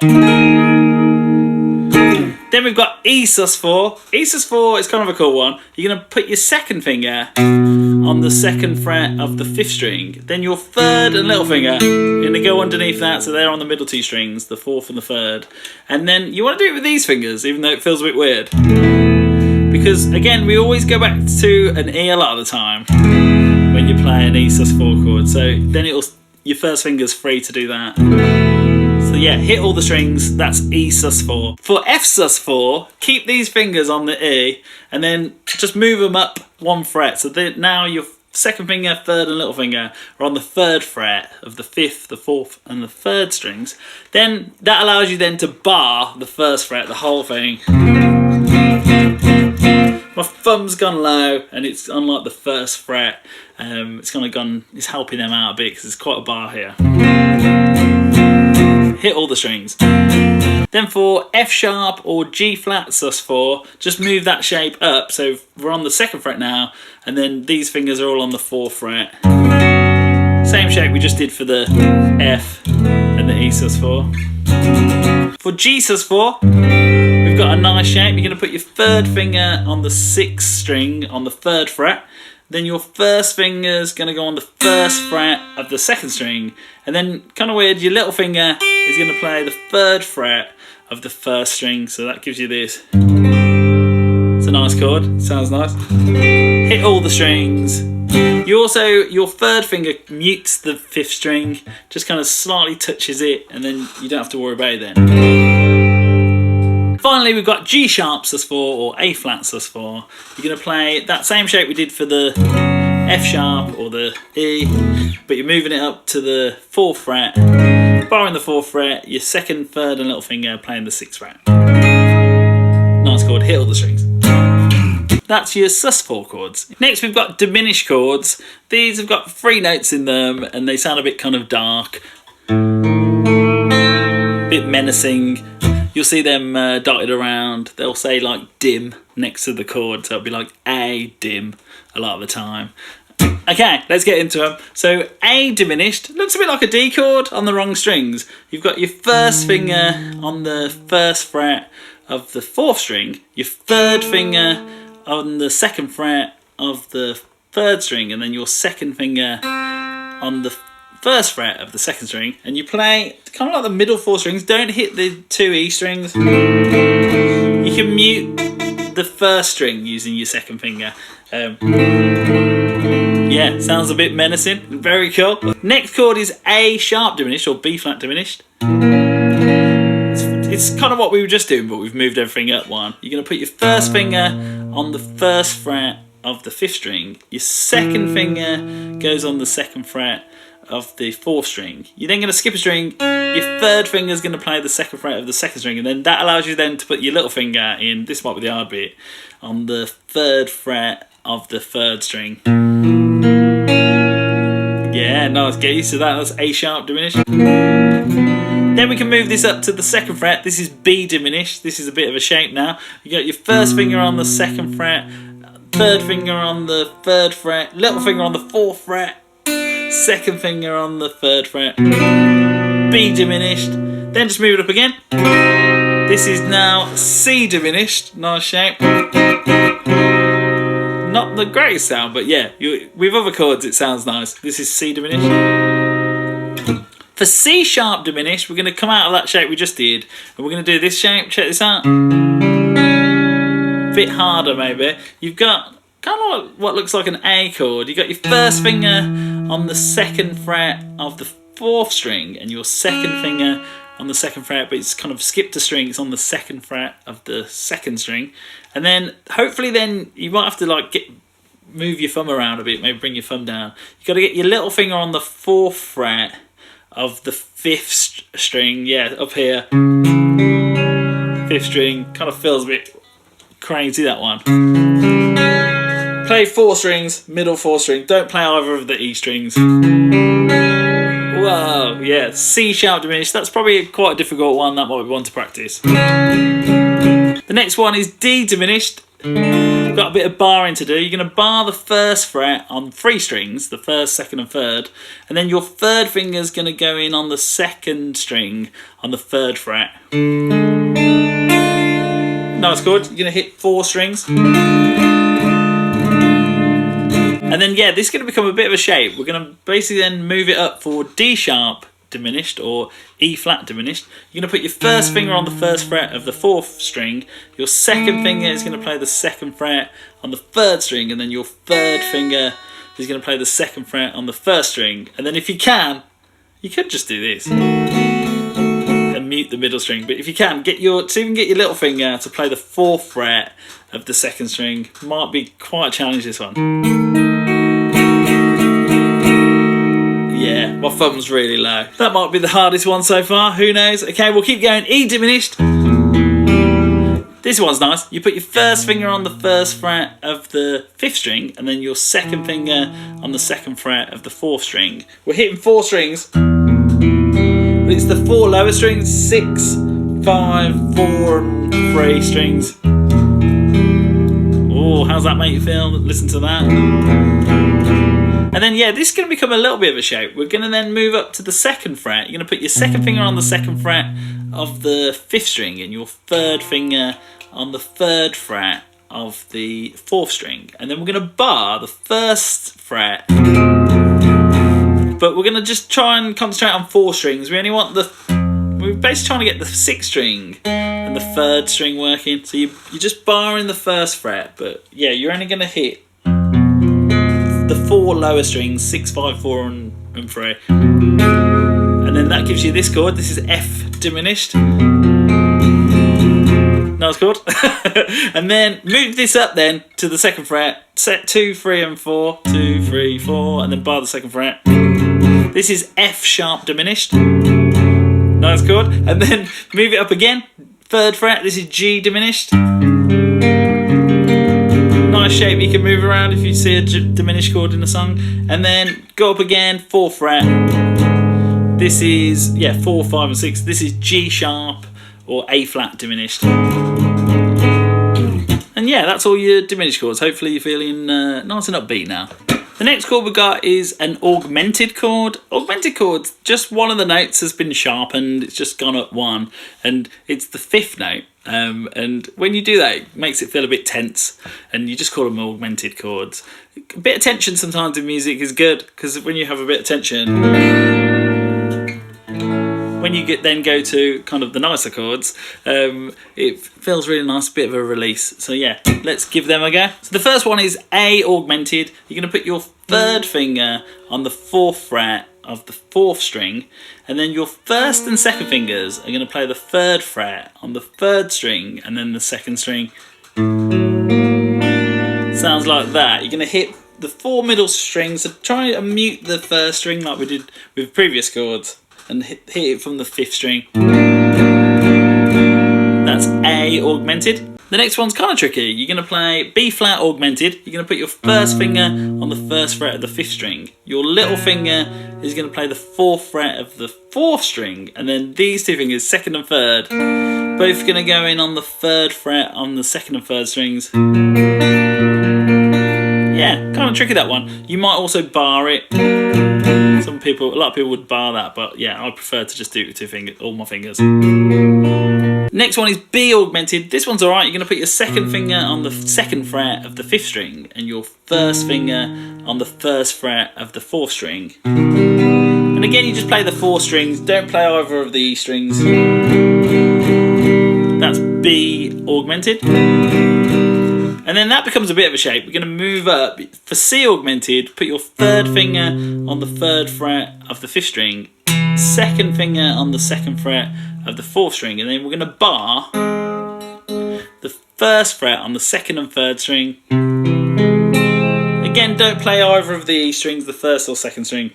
Then we've got E Sus4. E Sus4 is kind of a cool one. You're going to put your 2nd finger on the 2nd fret of the 5th string. Then your 3rd and little finger, you're going to go underneath that, so they're on the middle 2 strings, the 4th and the 3rd. And then you want to do it with these fingers, even though it feels a bit weird. Because again, we always go back to an E a lot of the time when you play an E Sus4 chord. So then your 1st finger's free to do that. So yeah, hit all the strings, that's E Sus4. For F Sus4, keep these fingers on the E and then just move them up 1 fret. So now your 2nd finger, 3rd and little finger are on the 3rd fret of the 5th, the 4th and the 3rd strings. Then that allows you then to bar the 1st fret, the whole thing. My thumb's gone low, and it's on like the first fret. It's kind of gone. It's helping them out a bit because there's quite a bar here. Hit all the strings. Then for F sharp or G flat sus4, just move that shape up. So we're on the 2nd fret now, and then these fingers are all on the 4th fret. Same shape we just did for the F and the E sus4. For G sus4, we've got a nice shape. You're going to put your 3rd finger on the 6th string on the 3rd fret. Then your 1st finger is going to go on the 1st fret of the 2nd string. And then, kind of weird, your little finger is going to play the 3rd fret of the 1st string. So that gives you this. It's a nice chord. Sounds nice. Hit all the strings. Your 3rd finger mutes the 5th string. Just kind of slightly touches it. And then you don't have to worry about it then. Finally, we've got G sharp sus4 or A flat sus4. You're going to play that same shape we did for the F sharp or the E, but you're moving it up to the 4th fret, barring the 4th fret, your 2nd, 3rd and little finger playing the 6th fret. Nice chord, hit all the strings. That's your sus4 chords. Next we've got diminished chords. These have got 3 notes in them and they sound a bit kind of dark, a bit menacing. You'll see them dotted around. They'll say like dim next to the chord, so it'll be like A dim a lot of the time. Okay, let's get into them. So A diminished looks a bit like a D chord on the wrong strings. You've got your 1st finger on the 1st fret of the 4th string, your 3rd finger on the 2nd fret of the 3rd string, and then your 2nd finger on the 1st fret of the 2nd string, and you play kind of like the middle 4 strings. Don't hit the 2 E strings. You can mute the 1st string using your 2nd finger. Yeah, sounds a bit menacing. Very cool. Next chord is A sharp diminished or B flat diminished. It's kind of what we were just doing, but we've moved everything up one. You're going to put your 1st finger on the 1st fret of the 5th string. Your 2nd finger goes on the 2nd fret of the 4th string. You're then going to skip a string. Your 3rd finger is going to play the 2nd fret of the 2nd string, and then that allows you then to put your little finger in, this might be the hard bit, on the 3rd fret of the 3rd string. Yeah, nice, get used to that. That's A sharp diminished. Then we can move this up to the 2nd fret. This is B diminished. This is a bit of a shape now. You got your 1st finger on the 2nd fret, 3rd finger on the 3rd fret, little finger on the 4th fret, 2nd finger on the 3rd fret, B diminished, then just move it up again. This is now C diminished, nice shape. Not the greatest sound, but yeah, with other chords it sounds nice. This is C diminished. For C sharp diminished, we're going to come out of that shape we just did, and we're going to do this shape, check this out. Bit harder maybe. You've got kind of like what looks like an A chord. You've got your 1st finger on the 2nd fret of the 4th string and your 2nd finger on the 2nd fret, but it's kind of skipped a string. It's on the 2nd fret of the 2nd string, and then hopefully then you might have to like move your thumb around a bit, maybe bring your thumb down. You've got to get your little finger on the 4th fret of the 5th string, yeah, up here. 5th string, kind of feels a bit crazy, that one. Play 4 strings, middle 4 string. Don't play either of the E strings. Whoa, yeah, C sharp diminished. That's probably quite a difficult one. That might be one to practice. The next one is D diminished. We've got a bit of barring to do. You're going to bar the 1st fret on 3 strings, the 1st, 2nd and 3rd, and then your 3rd finger is going to go in on the 2nd string on the 3rd fret. Nice chord. You're going to hit 4 strings. And then, yeah, this is going to become a bit of a shape. We're going to basically then move it up for D sharp diminished or E flat diminished. You're going to put your 1st finger on the 1st fret of the 4th string. Your 2nd finger is going to play the 2nd fret on the 3rd string. And then your 3rd finger is going to play the 2nd fret on the 1st string. And then if you can, you could just do this and mute the middle string. But if you can, get your little finger to play the 4th fret of the 2nd string. Might be quite a challenge, this one. Yeah, my thumb's really low. That might be the hardest one so far, who knows? Okay, we'll keep going. E diminished. This one's nice. You put your first finger on the first fret of the 5th string, and then your second finger on the 2nd fret of the 4th string. We're hitting 4 strings, but it's the 4 lower strings, 6, 5, 4, and 3 strings. Oh, how's that make you feel? Listen to that. And then, yeah, this is going to become a little bit of a shape. We're going to then move up to the 2nd fret. You're going to put your 2nd finger on the 2nd fret of the 5th string and your 3rd finger on the 3rd fret of the 4th string. And then we're going to bar the 1st fret. But we're going to just try and concentrate on 4 strings. We only want we're basically trying to get the 6th string and the 3rd string working. So you're just barring the 1st fret. But yeah, you're only going to hit the 4 lower strings, 6, 5, 4 and 3. And then that gives you this chord. This is F diminished. Nice chord. And then move this up then to the 2nd fret. Set 2, 3 and 4. 2, 3, 4 and then bar the 2nd fret. This is F sharp diminished. Nice chord. And then move it up again. 3rd fret. This is G diminished. Nice shape you can move around if you see a diminished chord in a song. And then go up again, 4th fret. This is 4, 5 and 6. This is G sharp or A flat diminished. And yeah, that's all your diminished chords. Hopefully you're feeling nice and upbeat now. The next chord we've got is an augmented chord. Augmented chords, just one of the notes has been sharpened. It's just gone up 1 and it's the 5th note. And when you do that, it makes it feel a bit tense, and you just call them augmented chords. A bit of tension sometimes in music is good, because when you have a bit of tension, when you then go to kind of the nicer chords, it feels really nice, a bit of a release. So yeah, let's give them a go. So the first one is A augmented. You're going to put your 3rd finger on the 4th fret of the 4th string, and then your 1st and 2nd fingers are going to play the 3rd fret on the 3rd string and then the 2nd string. Sounds like that. You're going to hit the 4 middle strings, so try and mute the 1st string like we did with previous chords and hit it from the 5th string. That's A augmented. The next one's kind of tricky. You're going to play B flat augmented. You're going to put your 1st finger on the 1st fret of the 5th string. Your little finger is going to play the 4th fret of the 4th string. And then these 2 fingers, 2nd and 3rd, both going to go in on the 3rd fret on the 2nd and 3rd strings. Yeah, kind of tricky that one. You might also bar it. A lot of people would bar that, but yeah, I prefer to just do it with 2 fingers, all my fingers. Next one is B augmented. This one's alright. You're going to put your 2nd finger on the 2nd fret of the 5th string and your 1st finger on the 1st fret of the 4th string. And again, you just play the 4 strings. Don't play either of the E strings. That's B augmented. And then that becomes a bit of a shape. We're going to move up. For C augmented, put your 3rd finger on the 3rd fret of the 5th string, 2nd finger on the 2nd fret of the 4th string, and then we're going to bar the 1st fret on the 2nd and 3rd string. Again, don't play either of the E strings, the 1st or 2nd string.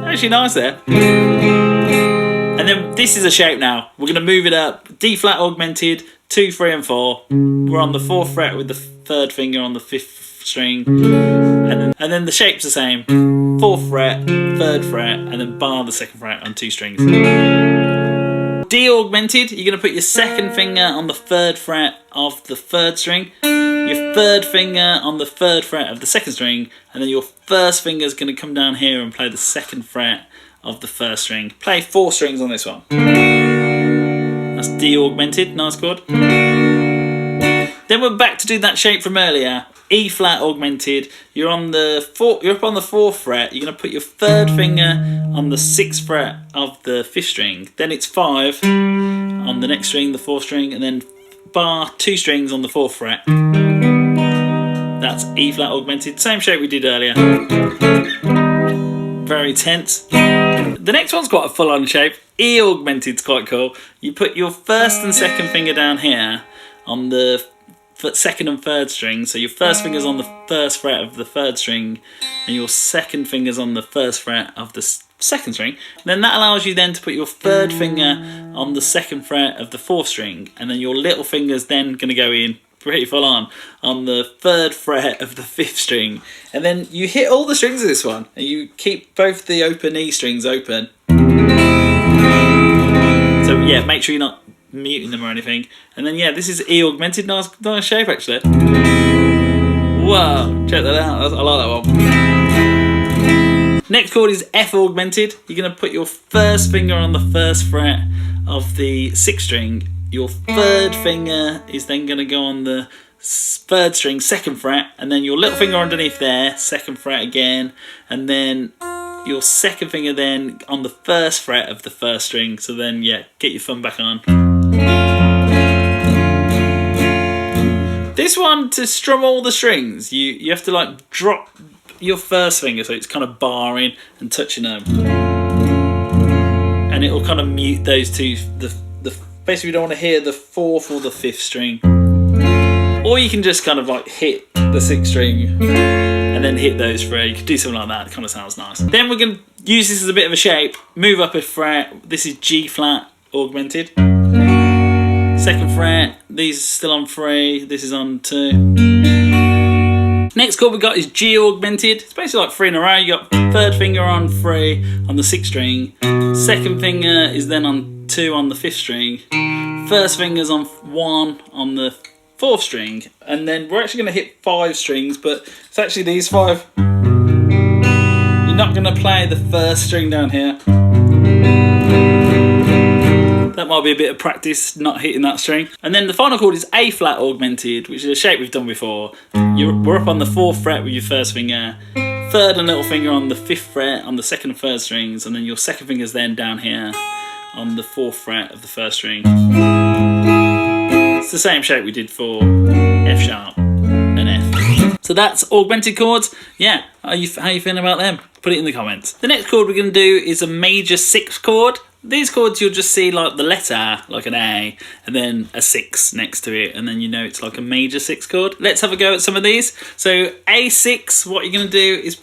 Actually nice there. And then this is a shape now. We're going to move it up. D flat augmented, 2, 3 and 4. We're on the 4th fret with the 3rd finger on the 5th string. And then the shape's the same. 4th fret, 3rd fret, and then bar the 2nd fret on 2 strings. D augmented, you're going to put your 2nd finger on the 3rd fret of the 3rd string, your 3rd finger on the 3rd fret of the 2nd string, and then your 1st finger is going to come down here and play the 2nd fret of the 1st string. Play 4 strings on this one. That's D augmented, nice chord. Then we're back to do that shape from earlier. E flat augmented. You're up on the 4th fret. You're going to put your 3rd finger on the 6th fret of the 5th string. Then it's 5 on the next string, the 4th string, and then bar 2 strings on the 4th fret. That's E flat augmented. Same shape we did earlier. Very tense. The next one's quite a full-on shape. E augmented's quite cool. You put your 1st and 2nd finger down here on the 2nd and 3rd string. So your 1st finger's on the 1st fret of the 3rd string, and your 2nd finger's on the 1st fret of the second string. And then that allows you then to put your third finger on the second fret of the fourth string, and then your little finger's then going to go in pretty full on the third fret of the fifth string, and then you hit all the strings of this one, and you keep both the open E strings open. So yeah, make sure you're not muting them or anything. And then yeah, this is E augmented, nice shape actually. Whoa, check that out, I like that one. Next chord is F augmented. You're going to put your first finger on the first fret of the sixth string. Your third finger is then going to go on the third string, second fret, and then your little finger underneath there, second fret again, and then your second finger then on the first fret of the first string. So then yeah, get your thumb back on. This one, to strum all the strings, you have to like drop your first finger so it's kind of barring and touching them, and it will kind of mute those two. Basically you don't want to hear the fourth or the fifth string, or you can just kind of like hit the sixth string and then hit those three. You can do something like that, it kind of sounds nice. Then we're going to use this as a bit of a shape, move up a fret. This is G flat augmented, second fret, these are still on 3, this is on 2. Next chord we got is G augmented. It's basically like 3 in a row. You got third finger on 3 on the sixth string, second finger is then on 2 on the fifth string, first finger's on 1 on the fourth string, and then we're actually going to hit 5 strings, but it's actually these 5. You're not going to play the first string down here. That might be a bit of practice not hitting that string. And then the final chord is A flat augmented, which is a shape we've done before. We're up on the 4th fret with your first finger, third and little finger on the 5th fret on the second and third strings, and then your second finger's then down here on the 4th fret of the first string. It's the same shape we did for F sharp and F. So that's augmented chords. Yeah, how you feeling about them? Put it in the comments. The next chord we're going to do is a major 6th chord. These chords you'll just see like the letter, like an A, and then a 6 next to it, and then you know it's like a major 6 chord. Let's have a go at some of these. So A6, what you're going to do is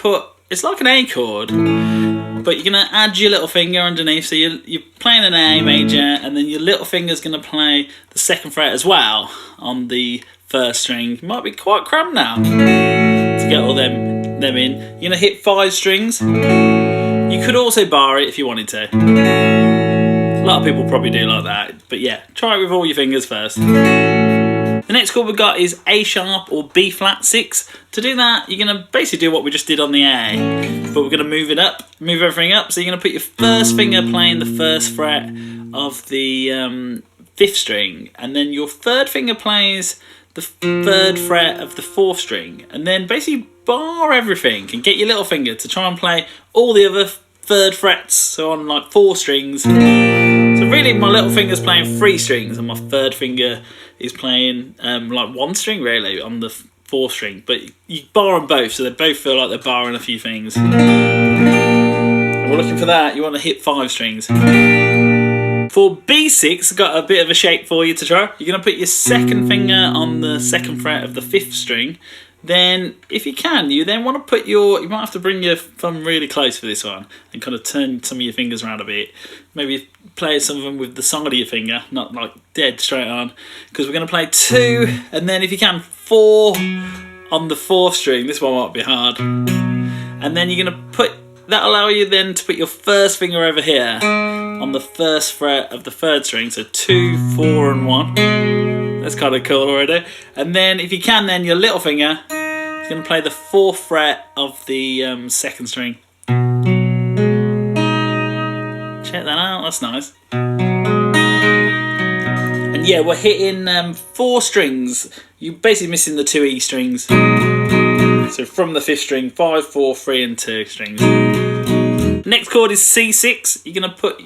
it's like an A chord, but you're going to add your little finger underneath. So you're playing an A major, and then your little finger's going to play the second fret as well on the first string. You might be quite cramped now to get all them in. You're going to hit 5 strings. You could also bar it if you wanted to. A lot of people probably do like that, but yeah, try it with all your fingers first. The next chord we've got is A sharp or B flat 6. To do that, you're going to basically do what we just did on the A, but we're going to move it up, move everything up. So you're going to put your first finger playing the first fret of the 5th string, and then your third finger plays the 3rd fret of the 4th string, and then basically bar everything and get your little finger to try and play all the other 3rd frets, so on like 4 strings. So really my little finger's playing 3 strings and my 3rd finger is playing like 1 string really on the 4th string, but you bar them both so they both feel like they're barring a few things. And we're looking for that, you want to hit 5 strings. For B6, I've got a bit of a shape for you to try. You're going to put your second finger on the 2nd fret of the 5th string. Then, if you can, you then want to put you might have to bring your thumb really close for this one and kind of turn some of your fingers around a bit. Maybe play some of them with the side of your finger, not like dead straight on, because we're going to play 2, and then if you can, 4 on the 4th string. This one might be hard. And then you're going to that'll allow you then to put your first finger over here on the 1st fret of the 3rd string, so 2, 4 and 1. That's kind of cool already. And then if you can, then your little finger is going to play the 4th fret of the 2nd string. Check that out, that's nice. And yeah, we're hitting 4 strings. You're basically missing the 2 E strings. So from the 5th string, 5, 4, 3 and 2 strings. Next chord is C6. You're going to put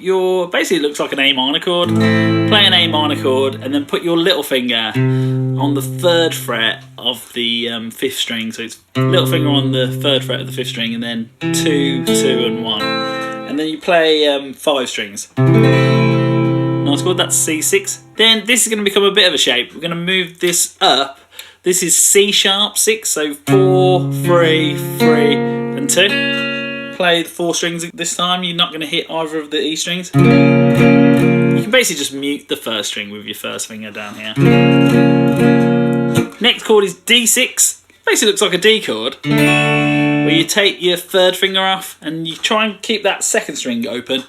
basically it looks like an A minor chord. Play an A minor chord and then put your little finger on the 3rd fret of the 5th string. So it's little finger on the 3rd fret of the 5th string and then 2, 2 and 1. And then you play 5 strings. Nice chord, that's C6. Then this is going to become a bit of a shape. We're going to move this up. This is C sharp 6, so 4, 3, 3 and 2. play the 4 strings this time. You're not going to hit either of the E strings. You can basically just mute the first string with your first finger down here. Next chord is D6. Basically looks like a D chord, where you take your 3rd finger off and you try and keep that 2nd string open.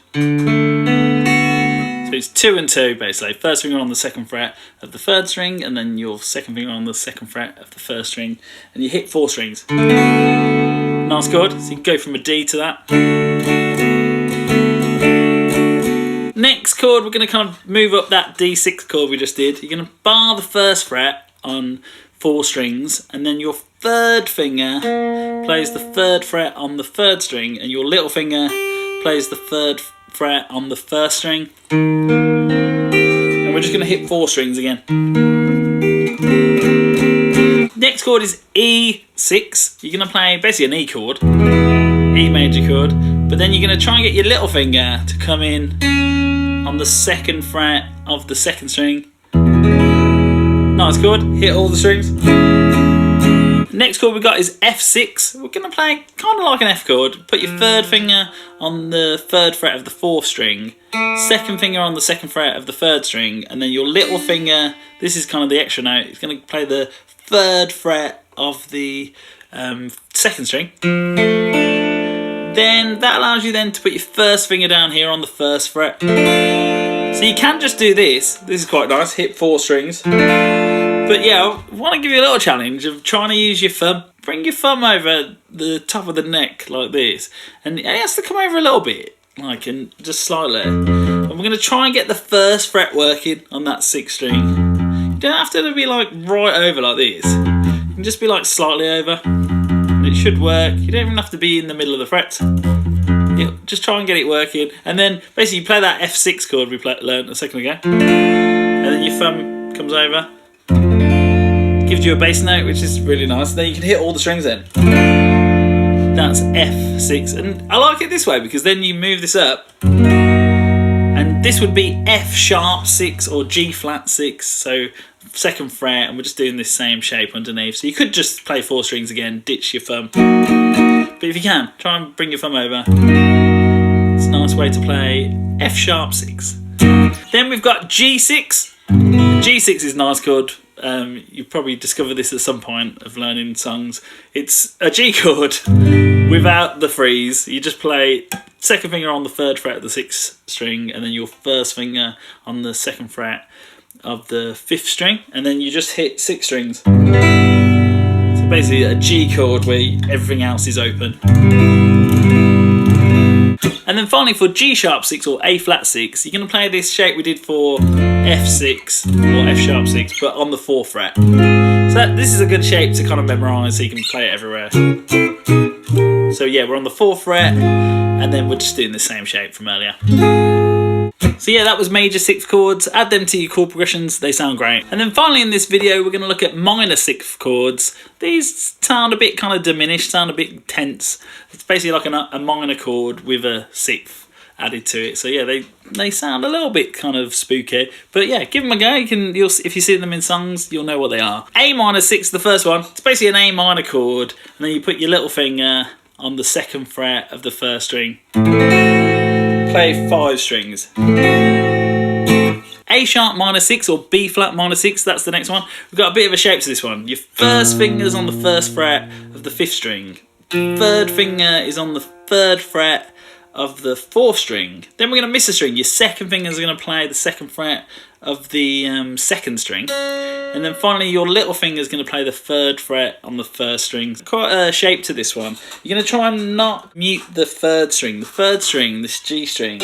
So it's 2 and 2 basically. 1st finger on the 2nd fret of the 3rd string, and then your 2nd finger on the 2nd fret of the 1st string, and you hit 4 strings. Nice chord. So you can go from a D to that. Next chord, we're going to kind of move up that D6 chord we just did. You're going to bar the 1st fret on 4 strings, and then your 3rd finger plays the 3rd fret on the 3rd string, and your little finger plays the 3rd fret on the 1st string. And we're just going to hit 4 strings again. Next chord is E6. You're going to play basically an E chord, E major chord, but then you're going to try and get your little finger to come in on the 2nd fret of the 2nd string. Nice chord, hit all the strings. Next chord we got is F6. We're going to play kind of like an F chord. Put your 3rd finger on the 3rd fret of the 4th string, 2nd finger on the 2nd fret of the 3rd string, and then your little finger, this is kind of the extra note, it's going to play the 3rd fret of the 2nd string. Then that allows you then to put your 1st finger down here on the 1st fret. So you can just do this. This is quite nice, hit 4 strings. But yeah, I want to give you a little challenge of trying to use your thumb. Bring your thumb over the top of the neck like this. And it has to come over a little bit, like, and just slightly. And we're going to try and get the 1st fret working on that 6th string. You don't have to be like right over like this. You can just be like slightly over. And it should work. You don't even have to be in the middle of the frets. Just try and get it working, and then basically you play that F6 chord we learned a second ago, and then your thumb comes over, gives you a bass note, which is really nice. Then you can hit all the strings in. That's F6, and I like it this way because then you move this up, and this would be F sharp 6 or G flat 6, so 2nd fret, and we're just doing this same shape underneath. So you could just play 4 strings again, ditch your thumb. But if you can, try and bring your thumb over. It's a nice way to play F sharp 6. Then we've got G6. G6 is a nice chord. You probably discovered this at some point of learning songs. It's a G chord without the freeze. You just play 2nd finger on the 3rd fret of the 6th string, and then your 1st finger on the 2nd fret of the 5th string, and then you just hit 6 strings. Basically a G chord where everything else is open. And then finally for G sharp 6 or A flat 6, you're going to play this shape we did for F6 or F sharp 6, but on the 4th fret. So this is a good shape to kind of memorise so you can play it everywhere. So yeah, we're on the 4th fret, and then we're just doing the same shape from earlier. So yeah, that was major 6th chords. Add them to your chord progressions, they sound great. And then finally in this video, we're going to look at minor 6th chords. These sound a bit kind of diminished, sound a bit tense. It's basically like a minor chord with a 6th added to it. So yeah, they sound a little bit kind of spooky. But yeah, give them a go. If you see them in songs, you'll know what they are. A minor 6, the first one. It's basically an A minor chord, and then you put your little finger on the 2nd fret of the 1st string. Play 5 strings. A sharp minor 6 or B flat minor 6, that's the next one. We've got a bit of a shape to this one. Your 1st finger's on the 1st fret of the 5th string. 3rd finger is on the 3rd fret of the 4th string. Then we're going to miss a string. Your 2nd finger is going to play the 2nd fret of the 2nd string. And then finally your little finger is going to play the 3rd fret on the 1st string. Quite a shape to this one. You're going to try and not mute the 3rd string. The 3rd string, this G string,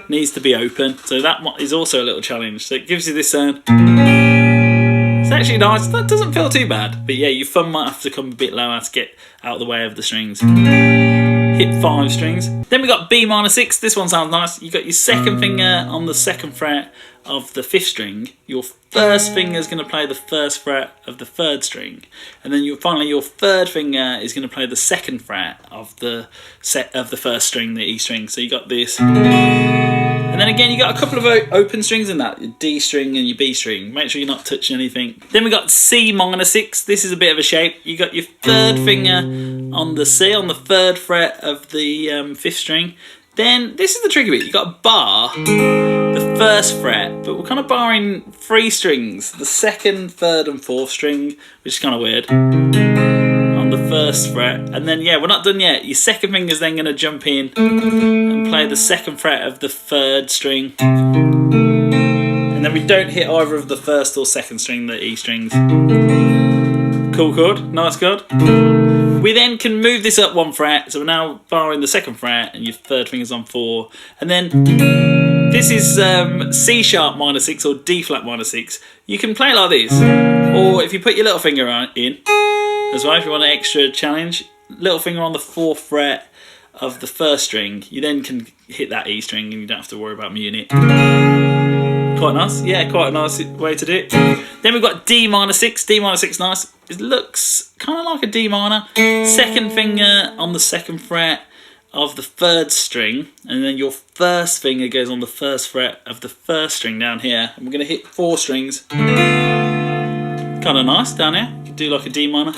needs to be open. So that is also a little challenge. So it gives you this sound. It's actually nice. That doesn't feel too bad. But yeah, your thumb might have to come a bit lower to get out of the way of the strings. Hit 5 strings. Then we got B minor 6. This one sounds nice. You got your 2nd finger on the 2nd fret of the 5th string. Your 1st finger is going to play the 1st fret of the 3rd string, and then finally your 3rd finger is going to play the 2nd fret of the 1st string, the E string. So you got this, and then again you got a couple of open strings in that, your D string and your B string. Make sure you're not touching anything. Then we got C minor 6. This is a bit of a shape. You got your 3rd finger on the C, on the 3rd fret of the 5th string, then this is the tricky bit. You've got to bar the 1st fret, but we're kind of barring 3 strings, the 2nd, 3rd and 4th string, which is kind of weird, on the 1st fret. And then, yeah, we're not done yet. Your 2nd finger's then going to jump in and play the 2nd fret of the 3rd string. And then we don't hit either of the 1st or 2nd string, the E strings. Cool chord, nice chord. We then can move this up 1 fret, so we're now barring the 2nd fret and your 3rd finger's on 4. And then this is C sharp minor 6 or D flat minor 6. You can play it like this, or if you put your little finger in as well, if you want an extra challenge, little finger on the 4th fret of the 1st string, you then can hit that E string and you don't have to worry about muting it. Quite nice, yeah, quite a nice way to do it. Then we've got D minor 6, D minor 6, nice. It looks kind of like a D minor. 2nd finger on the 2nd fret of the 3rd string, and then your 1st finger goes on the 1st fret of the 1st string down here. And we're going to hit 4 strings. Kind of nice down here. You can do like a D minor.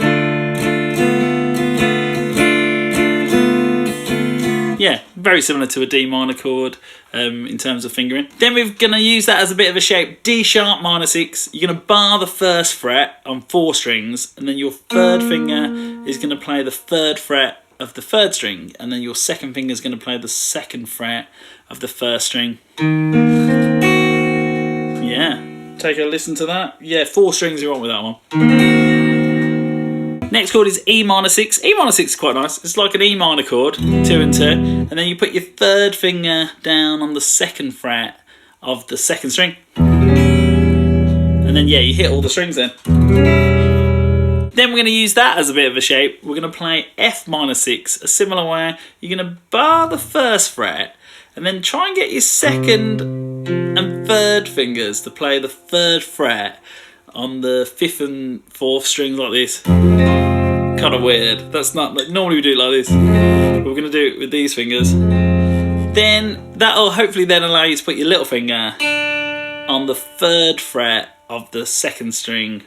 Yeah, very similar to a D minor chord in terms of fingering. Then we're going to use that as a bit of a shape. D sharp minor 6. You're going to bar the 1st fret on 4 strings, and then your 3rd finger is going to play the 3rd fret of the 3rd string, and then your 2nd finger is going to play the 2nd fret of the 1st string. Yeah, take a listen to that. Yeah, 4 strings you want with that one. Next chord is E minor 6. E minor 6 is quite nice. It's like an E minor chord, 2 and 2. And then you put your 3rd finger down on the 2nd fret of the 2nd string. And then, yeah, you hit all the strings then. Then we're going to use that as a bit of a shape. We're going to play F minor 6, a similar way. You're going to bar the 1st fret and then try and get your 2nd and 3rd fingers to play the 3rd fret on the 5th and 4th strings like this. Kind of weird. That's not like, normally we do it like this. But we're going to do it with these fingers. Then that'll hopefully then allow you to put your little finger on the 3rd fret of the 2nd string.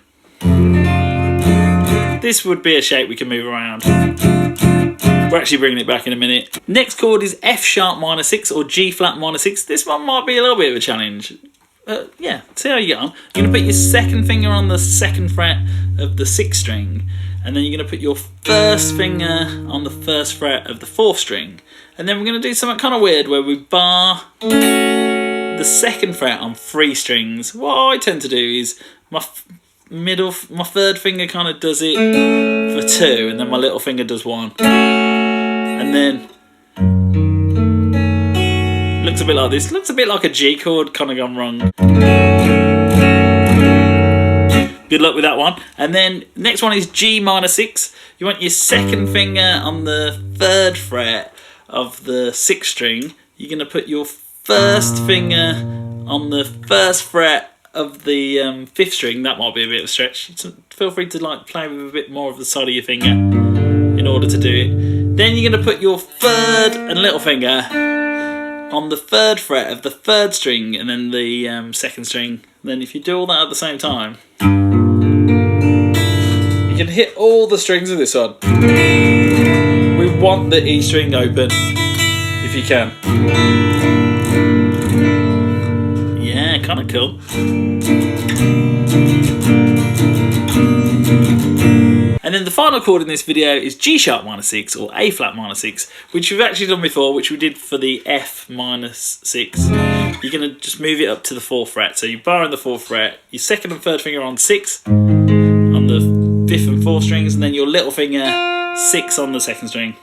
This would be a shape we can move around. We're actually bringing it back in a minute. Next chord is F sharp minor 6 or G flat minor 6. This one might be a little bit of a challenge. Yeah, see how you get on. You're going to put your 2nd finger on the 2nd fret of the 6th string, and then you're going to put your 1st finger on the 1st fret of the 4th string. And then we're going to do something kind of weird where we bar the 2nd fret on 3 strings. What I tend to do is my 3rd finger kind of does it for 2, and then my little finger does 1. And then looks a bit like this. Looks a bit like a G chord, kind of gone wrong. Good luck with that one. And then next one is G minor 6. You want your 2nd finger on the 3rd fret of the 6th string. You're going to put your 1st finger on the 1st fret of the 5th string. That might be a bit of a stretch. So feel free to like play with a bit more of the side of your finger in order to do it. Then you're going to put your 3rd and little finger on the 3rd fret of the 3rd string, and then the 2nd string. Then if you do all that at the same time, you can hit all the strings of this one. We want the E string open, if you can. Yeah, kind of cool. And then the final chord in this video is G sharp minor 6 or A flat minor 6, which we've actually done before, which we did for the F minor 6. You're going to just move it up to the 4th fret. So you bar on the 4th fret, your 2nd and 3rd finger on 6 on the 5th and 4th strings, and then your little finger 6 on the 2nd string.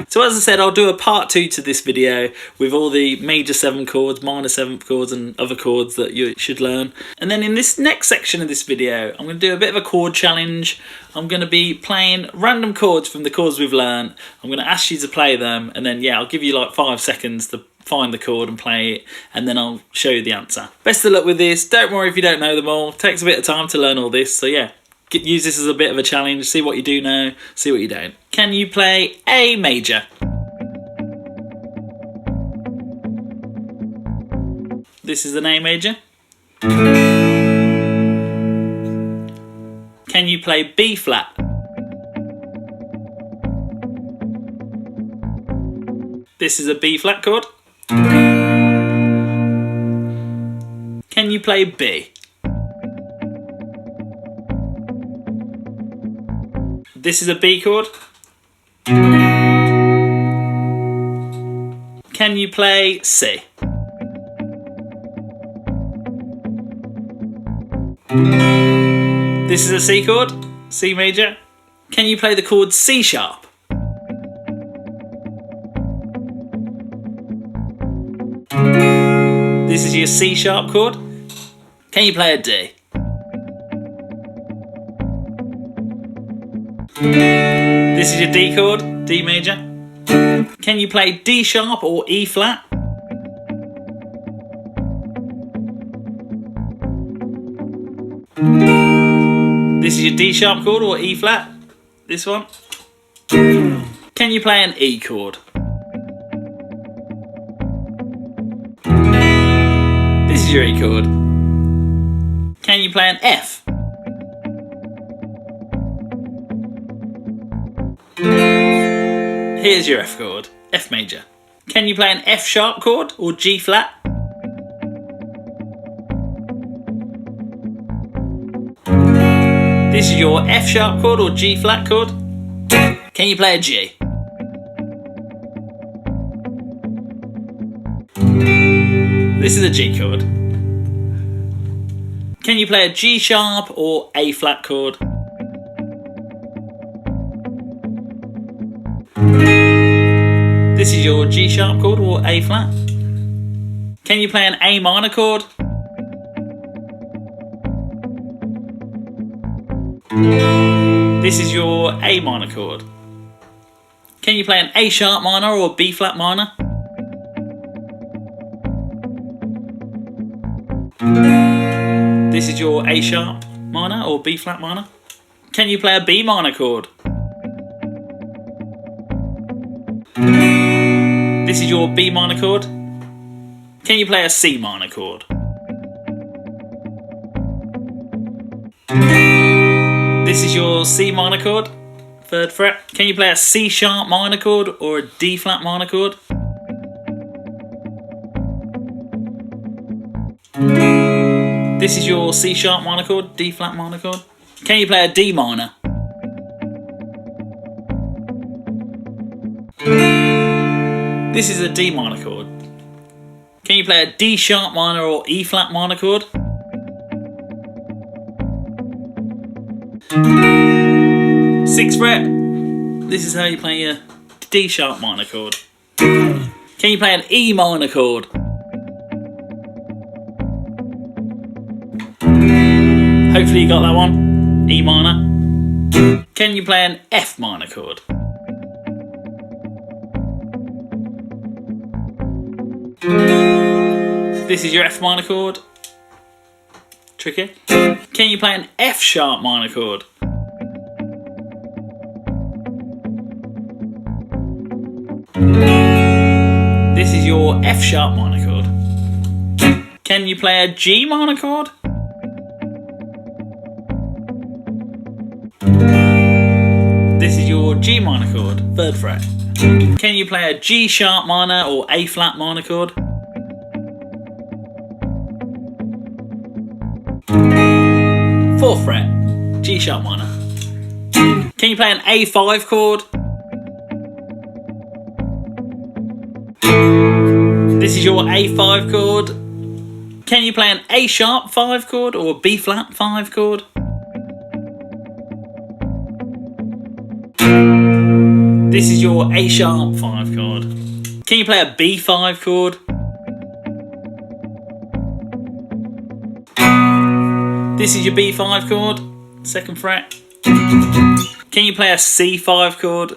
So as I said, I'll do a part 2 to this video with all the major 7th chords, minor 7th chords and other chords that you should learn. And then in this next section of this video, I'm going to do a bit of a chord challenge. I'm going to be playing random chords from the chords we've learned. I'm going to ask you to play them, and then yeah, I'll give you like 5 seconds to find the chord and play it, and then I'll show you the answer. Best of luck with this. Don't worry if you don't know them all. It takes a bit of time to learn all this, so yeah. Use this as a bit of a challenge, see what you do know, see what you don't. Can you play A major? This is an A major. Can Can you play B flat? This is a B flat chord. Can you play B? This is a B chord. Can you play C? This is a C chord, C major. Can you play the chord C sharp? This is your C sharp chord. Can you play a D? This is your D chord, D major. Can you play D sharp or E flat? This is your D sharp chord or E flat. This one. Can you play an E chord? This is your E chord. Can you play an F? Here's your F chord, F major. Can you play an F sharp chord or G flat? This is your F sharp chord or G flat chord. Can you play a G? This is a G chord. Can you play a G sharp or A flat chord? This is your G sharp chord or A flat. Can you play an A minor chord? This is your A minor chord. Can you play an A sharp minor or B flat minor? This is your A sharp minor or B flat minor. Can you play a B minor chord? This is your B minor chord. Can you play a C minor chord? This is your C minor chord, 3rd fret. Can you play a C sharp minor chord or a D flat minor chord? This is your C sharp minor chord, D flat minor chord. Can you play a D minor? This is a D minor chord. Can you play a D sharp minor or E flat minor chord? Sixth fret. This is how you play your D sharp minor chord. Can you play an E minor chord? Hopefully you got that one. E minor. Can you play an F minor chord? This is your F minor chord. Tricky. Can you play an F sharp minor chord? This is your F sharp minor chord. Can you play a G minor chord? This is your G minor chord, 3rd fret. Can you play a G sharp minor or A flat minor chord? Fourth fret, G sharp minor. Can you play an A5 chord? This is your A5 chord. Can you play an A sharp 5 chord or a B flat 5 chord? This is your A sharp 5 chord. Can you play a B5 chord? This is your B5 chord, 2nd fret. Can you play a C5 chord?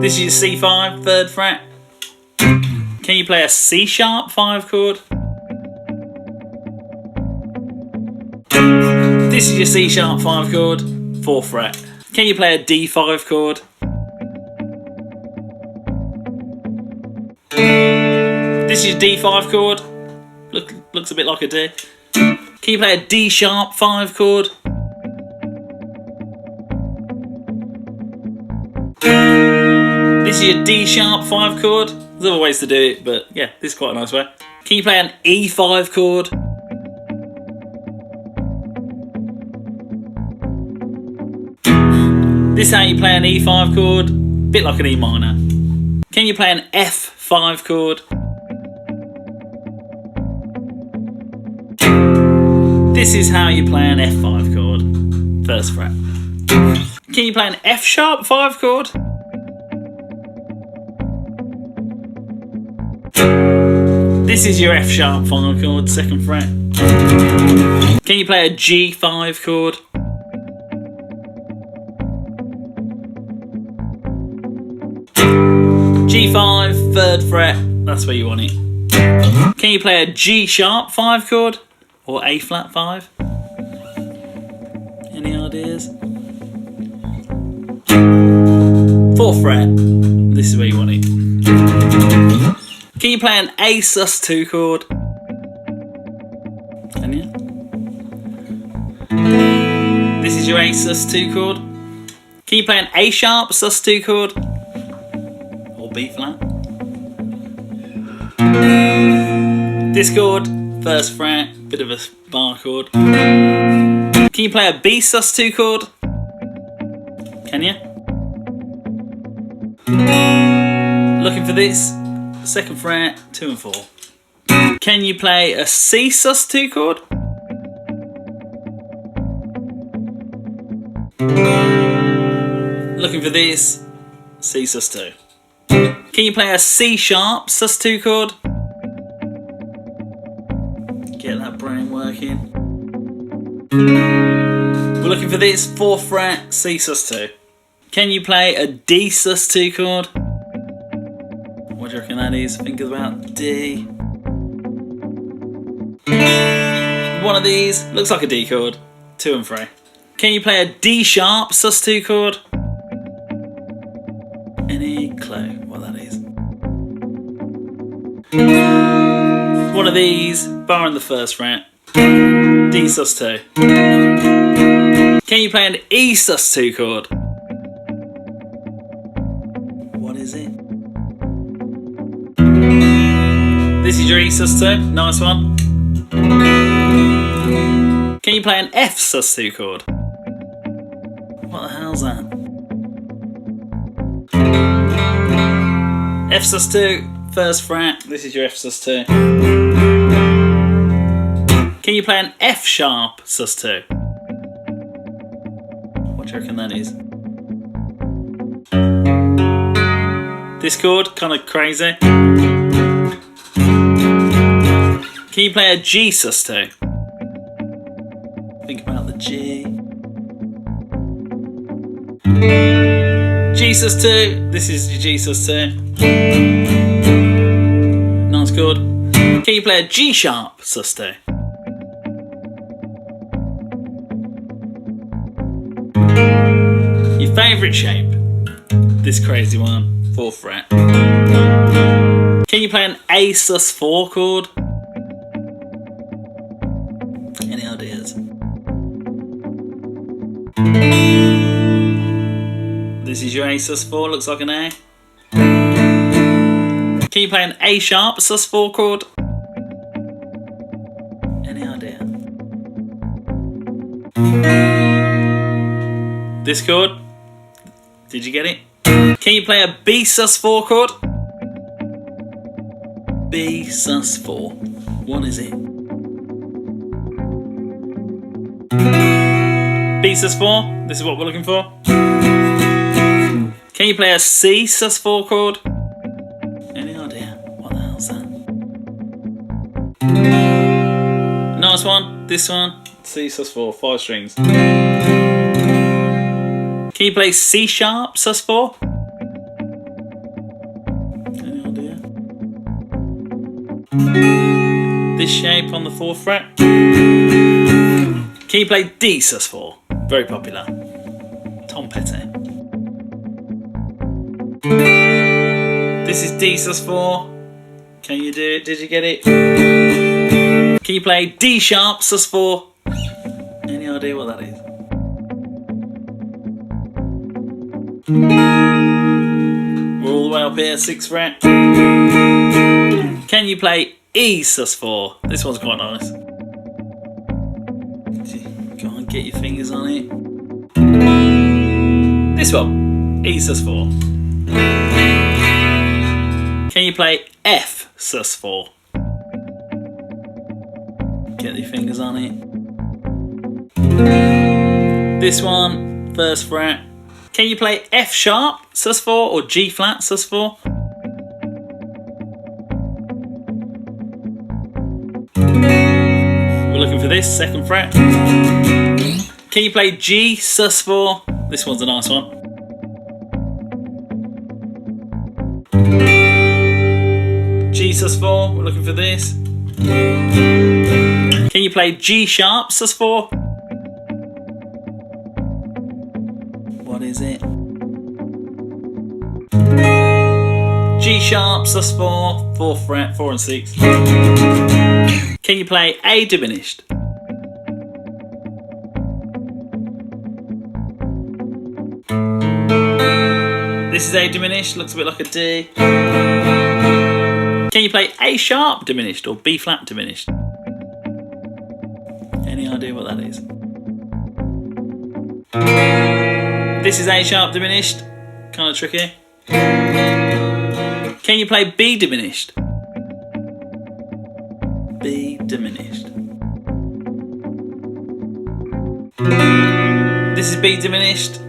This is your C5, 3rd fret. Can you play a C sharp 5 chord? This is your C sharp 5 chord, 4th fret. Can you play a D5 chord? This is your D5 chord. Look, looks a bit like a D. Can you play a D sharp 5 chord? This is your D sharp 5 chord. There's other ways to do it, but yeah, this is quite a nice way. Can you play an E5 chord? This is how you play an E5 chord, a bit like an E minor. Can you play an F5 chord? This is how you play an F5 chord, first fret. Can you play an F sharp 5 chord? This is your F sharp 5 chord, second fret. Can you play a G5 chord? G5, third fret, that's where you want it. Can you play a G sharp 5 chord? Or A flat 5? Any ideas? 4th fret, this is where you want it. Can you play an A Sus2 chord? Can you? This is your A Sus2 chord. Can you play an A sharp Sus2 chord? Or B flat? This chord, first fret, bit of a bar chord. Can you play a B Sus2 chord? Can you? Looking for this, second fret, 2 and 4. Can you play a C Sus2 chord? Looking for this, C Sus2. Can you play a C sharp Sus2 chord? Get that brain working. We're looking for this, 4th fret, C Sus2. Can you play a D Sus2 chord? What do you reckon that is? Think about D. One of these, looks like a D chord, 2 and 3. Can you play a D sharp Sus2 chord? Any clue what that is? One of these, bar in the first fret, D Sus2. Can you play an E Sus2 chord? What is it? This is your E Sus2, nice one. Can you play an F Sus2 chord? What the hell's that? F Sus2, first fret, this is your F Sus2. Can you play an F sharp Sus2? What do you reckon that is? This chord, kind of crazy. Can you play a G Sus2? Think about the G. G Sus2, this is your G Sus2. Nice chord. Can you play a G sharp Sus2? Your favourite shape, this crazy one, 4th fret. Can you play an A Sus4 chord? Any ideas? This is your A Sus4, looks like an A. Can you play an A sharp Sus4 chord? Any idea? This chord? Did you get it? Can you play a B Sus4 chord? B Sus4. What is it? B Sus4, this is what we're looking for. Can you play a C Sus4 chord? Any idea? What the hell's that? Nice one, this one, C Sus4, 5 strings. Can you play C sharp Sus4? Any idea? This shape on the 4th fret. Can you play D Sus4? Very popular. Tom Petty. This is D Sus4. Can you do it? Did you get it? Can Can you play D sharp, sus4? Any idea what that is? We're all the way up here, 6th fret. Can you play E sus4? This one's quite nice. Go on, get your fingers on it. This one, E sus4. Can you play F sus4? Get your fingers on it. This one, 1st fret. Can you play F sharp sus4 or G flat sus4? We're looking for this, 2nd fret. Can you play G sus4? This one's a nice one. G sus4, we're looking for this. Can you play G sharp sus4? What is it? G sharp sus4, 4th fret, 4 and 6. Can you play A diminished? This is A diminished, looks a bit like a D. Can you play A sharp diminished or B flat diminished? Any idea what that is? This is A sharp diminished, kind of tricky. Can you play B diminished? B diminished. This is B diminished.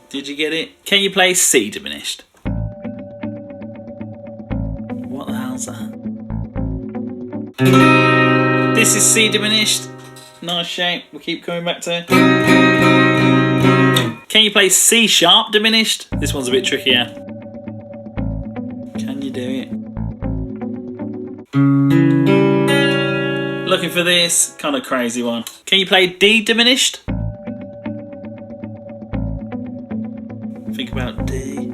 Did you get it? Can you play C diminished? What the hell's that? This is C diminished. Nice shape. We'll keep coming back to it. Can you play C sharp diminished? This one's a bit trickier. Can you do it? Looking for this kind of crazy one. Can you play D diminished? Think about D.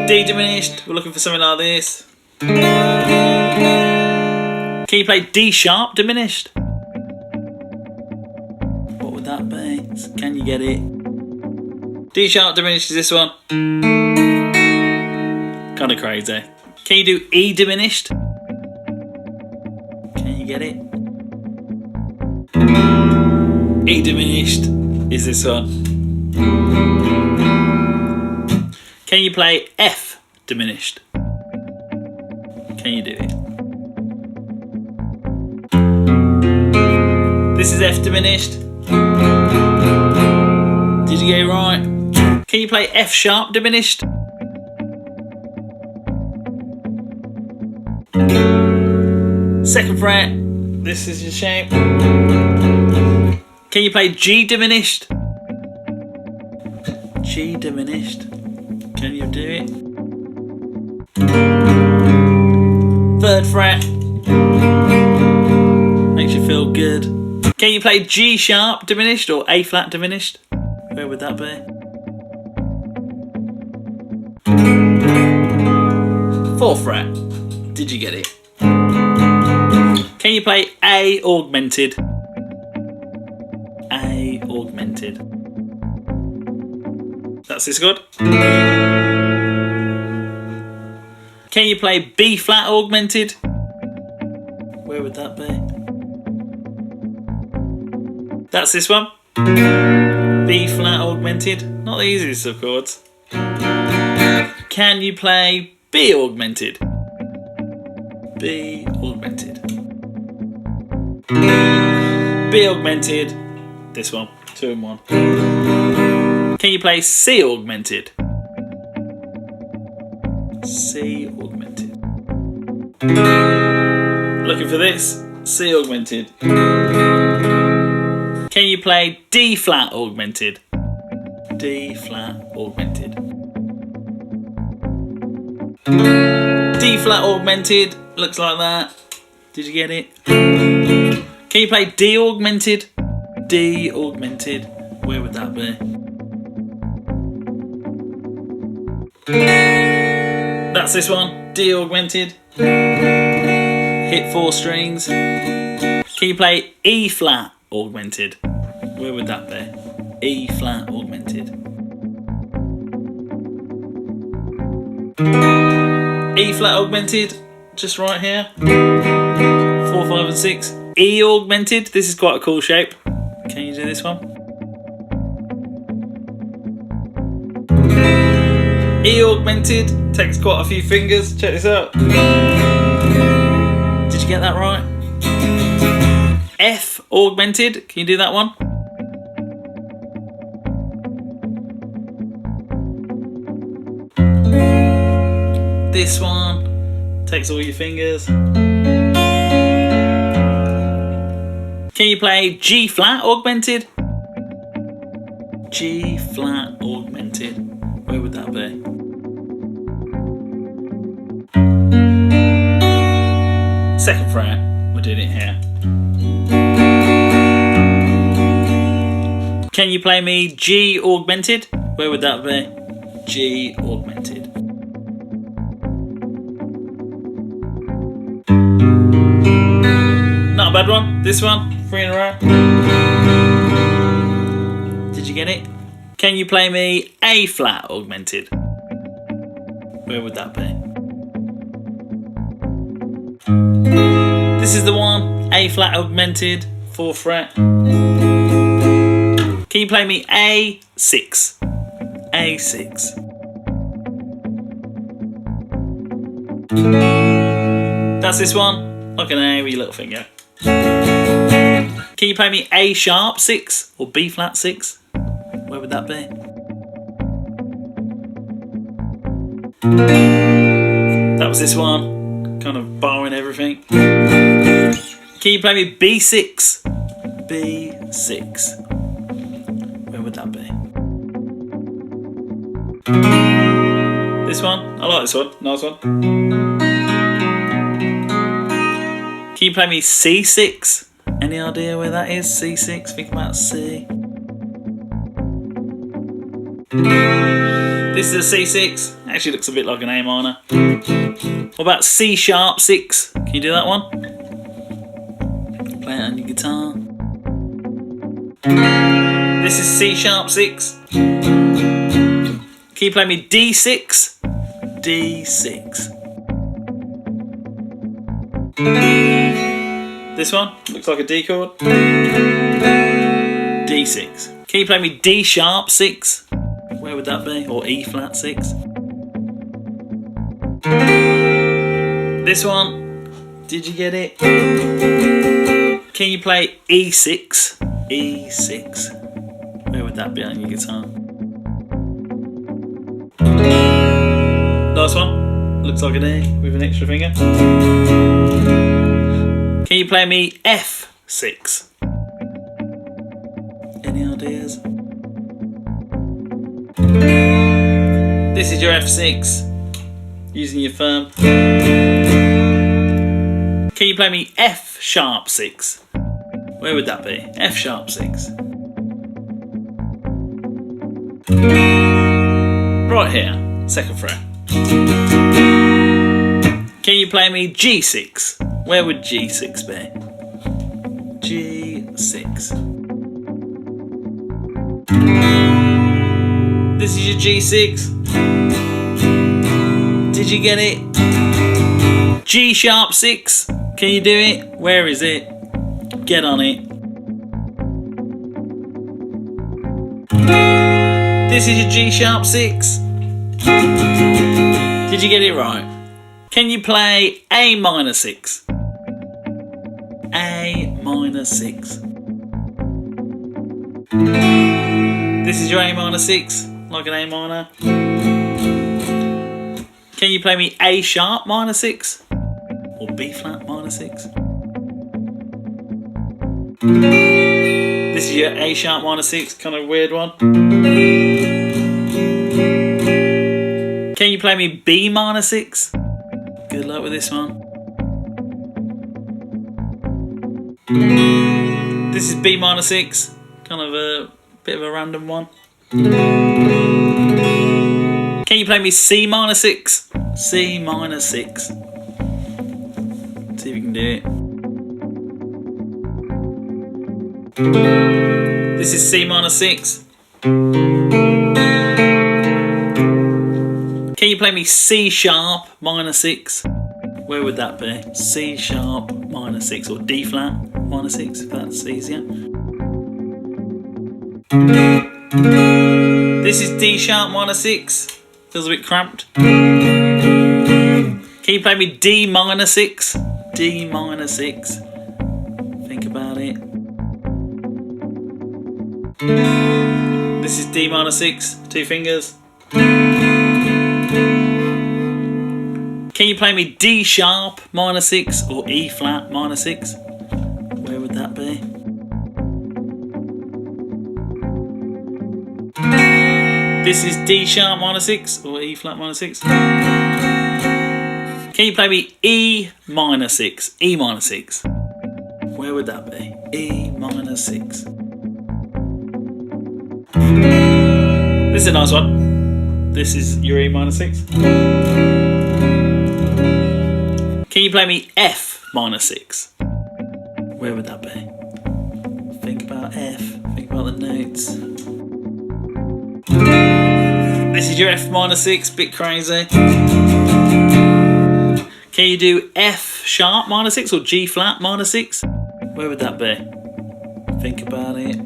D diminished. We're looking for something like this. Can you play D sharp diminished? What would that be? Can you get it? D sharp diminished is this one. Kind of crazy. Can you do E diminished? Can you get it? E diminished is this one. Can you play F diminished? Can you do it? This is F diminished. Did you get it right? Can you play F sharp diminished? Second fret. This is your shape. Can you play G diminished? G diminished. Can you do it? Third fret. Makes you feel good. Can you play G sharp diminished or A flat diminished? Where would that be? Fourth fret. Did you get it? Can you play A augmented? A augmented. That's this good. Can you play B flat augmented? Where would that be? That's this one. B flat augmented. Not the easiest of chords. Can you play B augmented? B augmented. B augmented. This one. 2 in 1. Can you play C augmented? C augmented. Looking for this. C augmented. Can you play D flat augmented? D flat augmented. D flat augmented. Looks like that. Did you get it? Can you play D augmented? D augmented. Where would that be? That's this one. D augmented, hit 4 strings. Can you play E flat augmented? Where would that be? E flat augmented. E flat augmented, just right here. 4, 5 and 6. E augmented, this is quite a cool shape. Can you do this one? E augmented, takes quite a few fingers. Check this out. Did you get that right? F augmented, can you do that one? This one takes all your fingers. Can you play G flat augmented? G flat augmented. Where would that be? Second fret. We're doing it here. Can you play me G augmented? Where would that be? G augmented. Not a bad one. This one, 3 in a row. Did you get it? Can you play me A flat augmented? Where would that be? This is the one, A flat augmented, 4th fret. Can you play me A6? A6. That's this one, like an A with your little finger. Can you play me A sharp 6 or B flat 6? Where would that be? That was this one, kind of borrowing everything. Can you play me B6? B6. Where would that be? This one? I like this one, nice one. Can you play me C6? Any idea where that is? C6, think about C. This is a C6, actually looks a bit like an A minor. What about C sharp 6? Can you do that one? Play it on your guitar. This is C sharp 6. Can you play me D6? D6. This one looks like a D chord. D6. Can you play me D sharp 6? Where would that be? Or E flat 6? This one, did you get it? Can you play E6? E6. Where would that be on your guitar? Nice one. Looks like an E with an extra finger. Can you play me F6? Any ideas? This is your F6, using your thumb. Can you play me F sharp 6? Where would that be? F sharp 6. Right here, 2nd fret. Can you play me G6? Where would G6 be? G6. This is your G6. Did you get it? G sharp 6. Can you do it? Where is it? Get on it. This is your G sharp 6. Did you get it right? Can you play A minor 6? A minor 6. This is your A minor 6, like an A minor. Can you play me A sharp minor 6? Or B flat minor 6? This is your A sharp minor 6, kind of weird one. Can you play me B minor 6? Good luck with this one. This is B minor 6, kind of a bit of a random one. Can you play me C minor 6? C minor 6. See if you can do it. This is C minor 6. Can you play me C sharp minor 6? Where would that be? C sharp minor 6 or D flat minor 6 if that's easier. This is D sharp minor 6. Feels a bit cramped. Can you play me D minor 6? D minor 6. Think about it. This is D minor 6, 2 fingers. Can you play me D sharp minor 6 or E flat minor 6? Where would that be? This is D sharp minor 6 or E flat minor 6. Can you play me E minor 6? E minor 6. Where would that be? E minor 6. This is a nice one. This is your E minor 6. Can you play me F minor 6? Where would that be? Think about F. Think about the notes. This is your F minor 6, bit crazy. Can you do F sharp minor 6 or G flat minor 6? Where would that be? Think about it.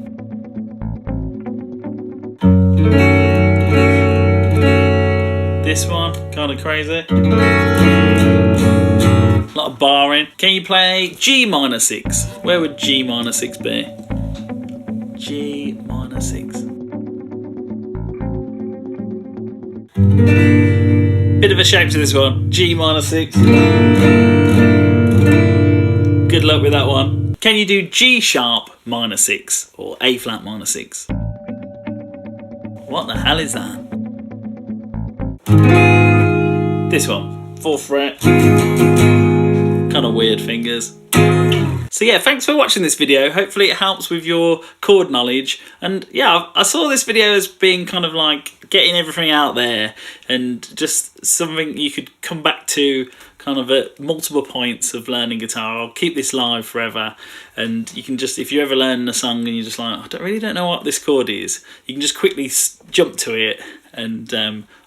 This one, kind of crazy. A lot of barring. Can you play G minor 6? Where would G minor 6 be? G minor 6. Bit of a shape to this one. G minor 6. Good luck with that one. Can you do G sharp minor 6 or A flat minor 6? What the hell is that? This one, 4th fret. Kind of weird fingers. So yeah, thanks for watching this video. Hopefully it helps with your chord knowledge. And yeah, I saw this video as being kind of like getting everything out there and just something you could come back to kind of at multiple points of learning guitar. I'll keep this live forever, and you can just, if you ever learn a song and you're just like, I really don't know what this chord is, you can just quickly jump to it, and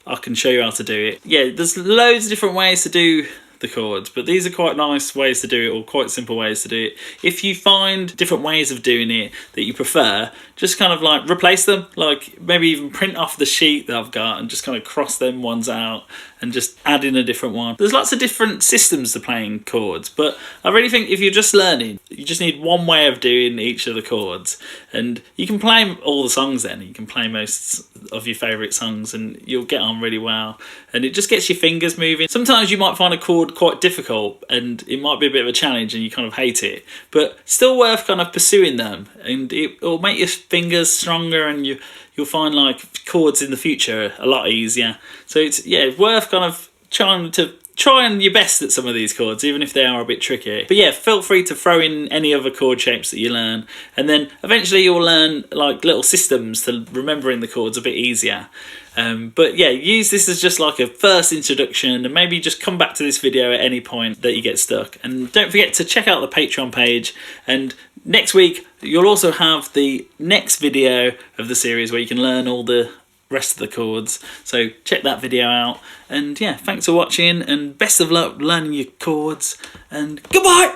I can show you how to do it. Yeah, there's loads of different ways to do the chords, but these are quite nice ways to do it, or quite simple ways to do it. If you find different ways of doing it that you prefer, just kind of like replace them, like maybe even print off the sheet that I've got and just kind of cross them ones out and just add in a different one. There's lots of different systems to playing chords, but I really think if you're just learning, you just need one way of doing each of the chords, and you can play all the songs then. You can play most of your favourite songs and you'll get on really well, and it just gets your fingers moving. Sometimes you might find a chord quite difficult and it might be a bit of a challenge and you kind of hate it, but still worth kind of pursuing them, and it'll make your fingers stronger, and you'll find like chords in the future a lot easier. So it's, yeah, worth kind of trying your best at some of these chords, even if they are a bit tricky. But yeah, feel free to throw in any other chord shapes that you learn, and then eventually you'll learn like little systems to remembering the chords a bit easier. But yeah, use this as just like a first introduction, and maybe just come back to this video at any point that you get stuck. And don't forget to check out the Patreon page, and next week you'll also have the next video of the series where you can learn all the rest of the chords. So check that video out, and yeah, thanks for watching and best of luck learning your chords, and goodbye.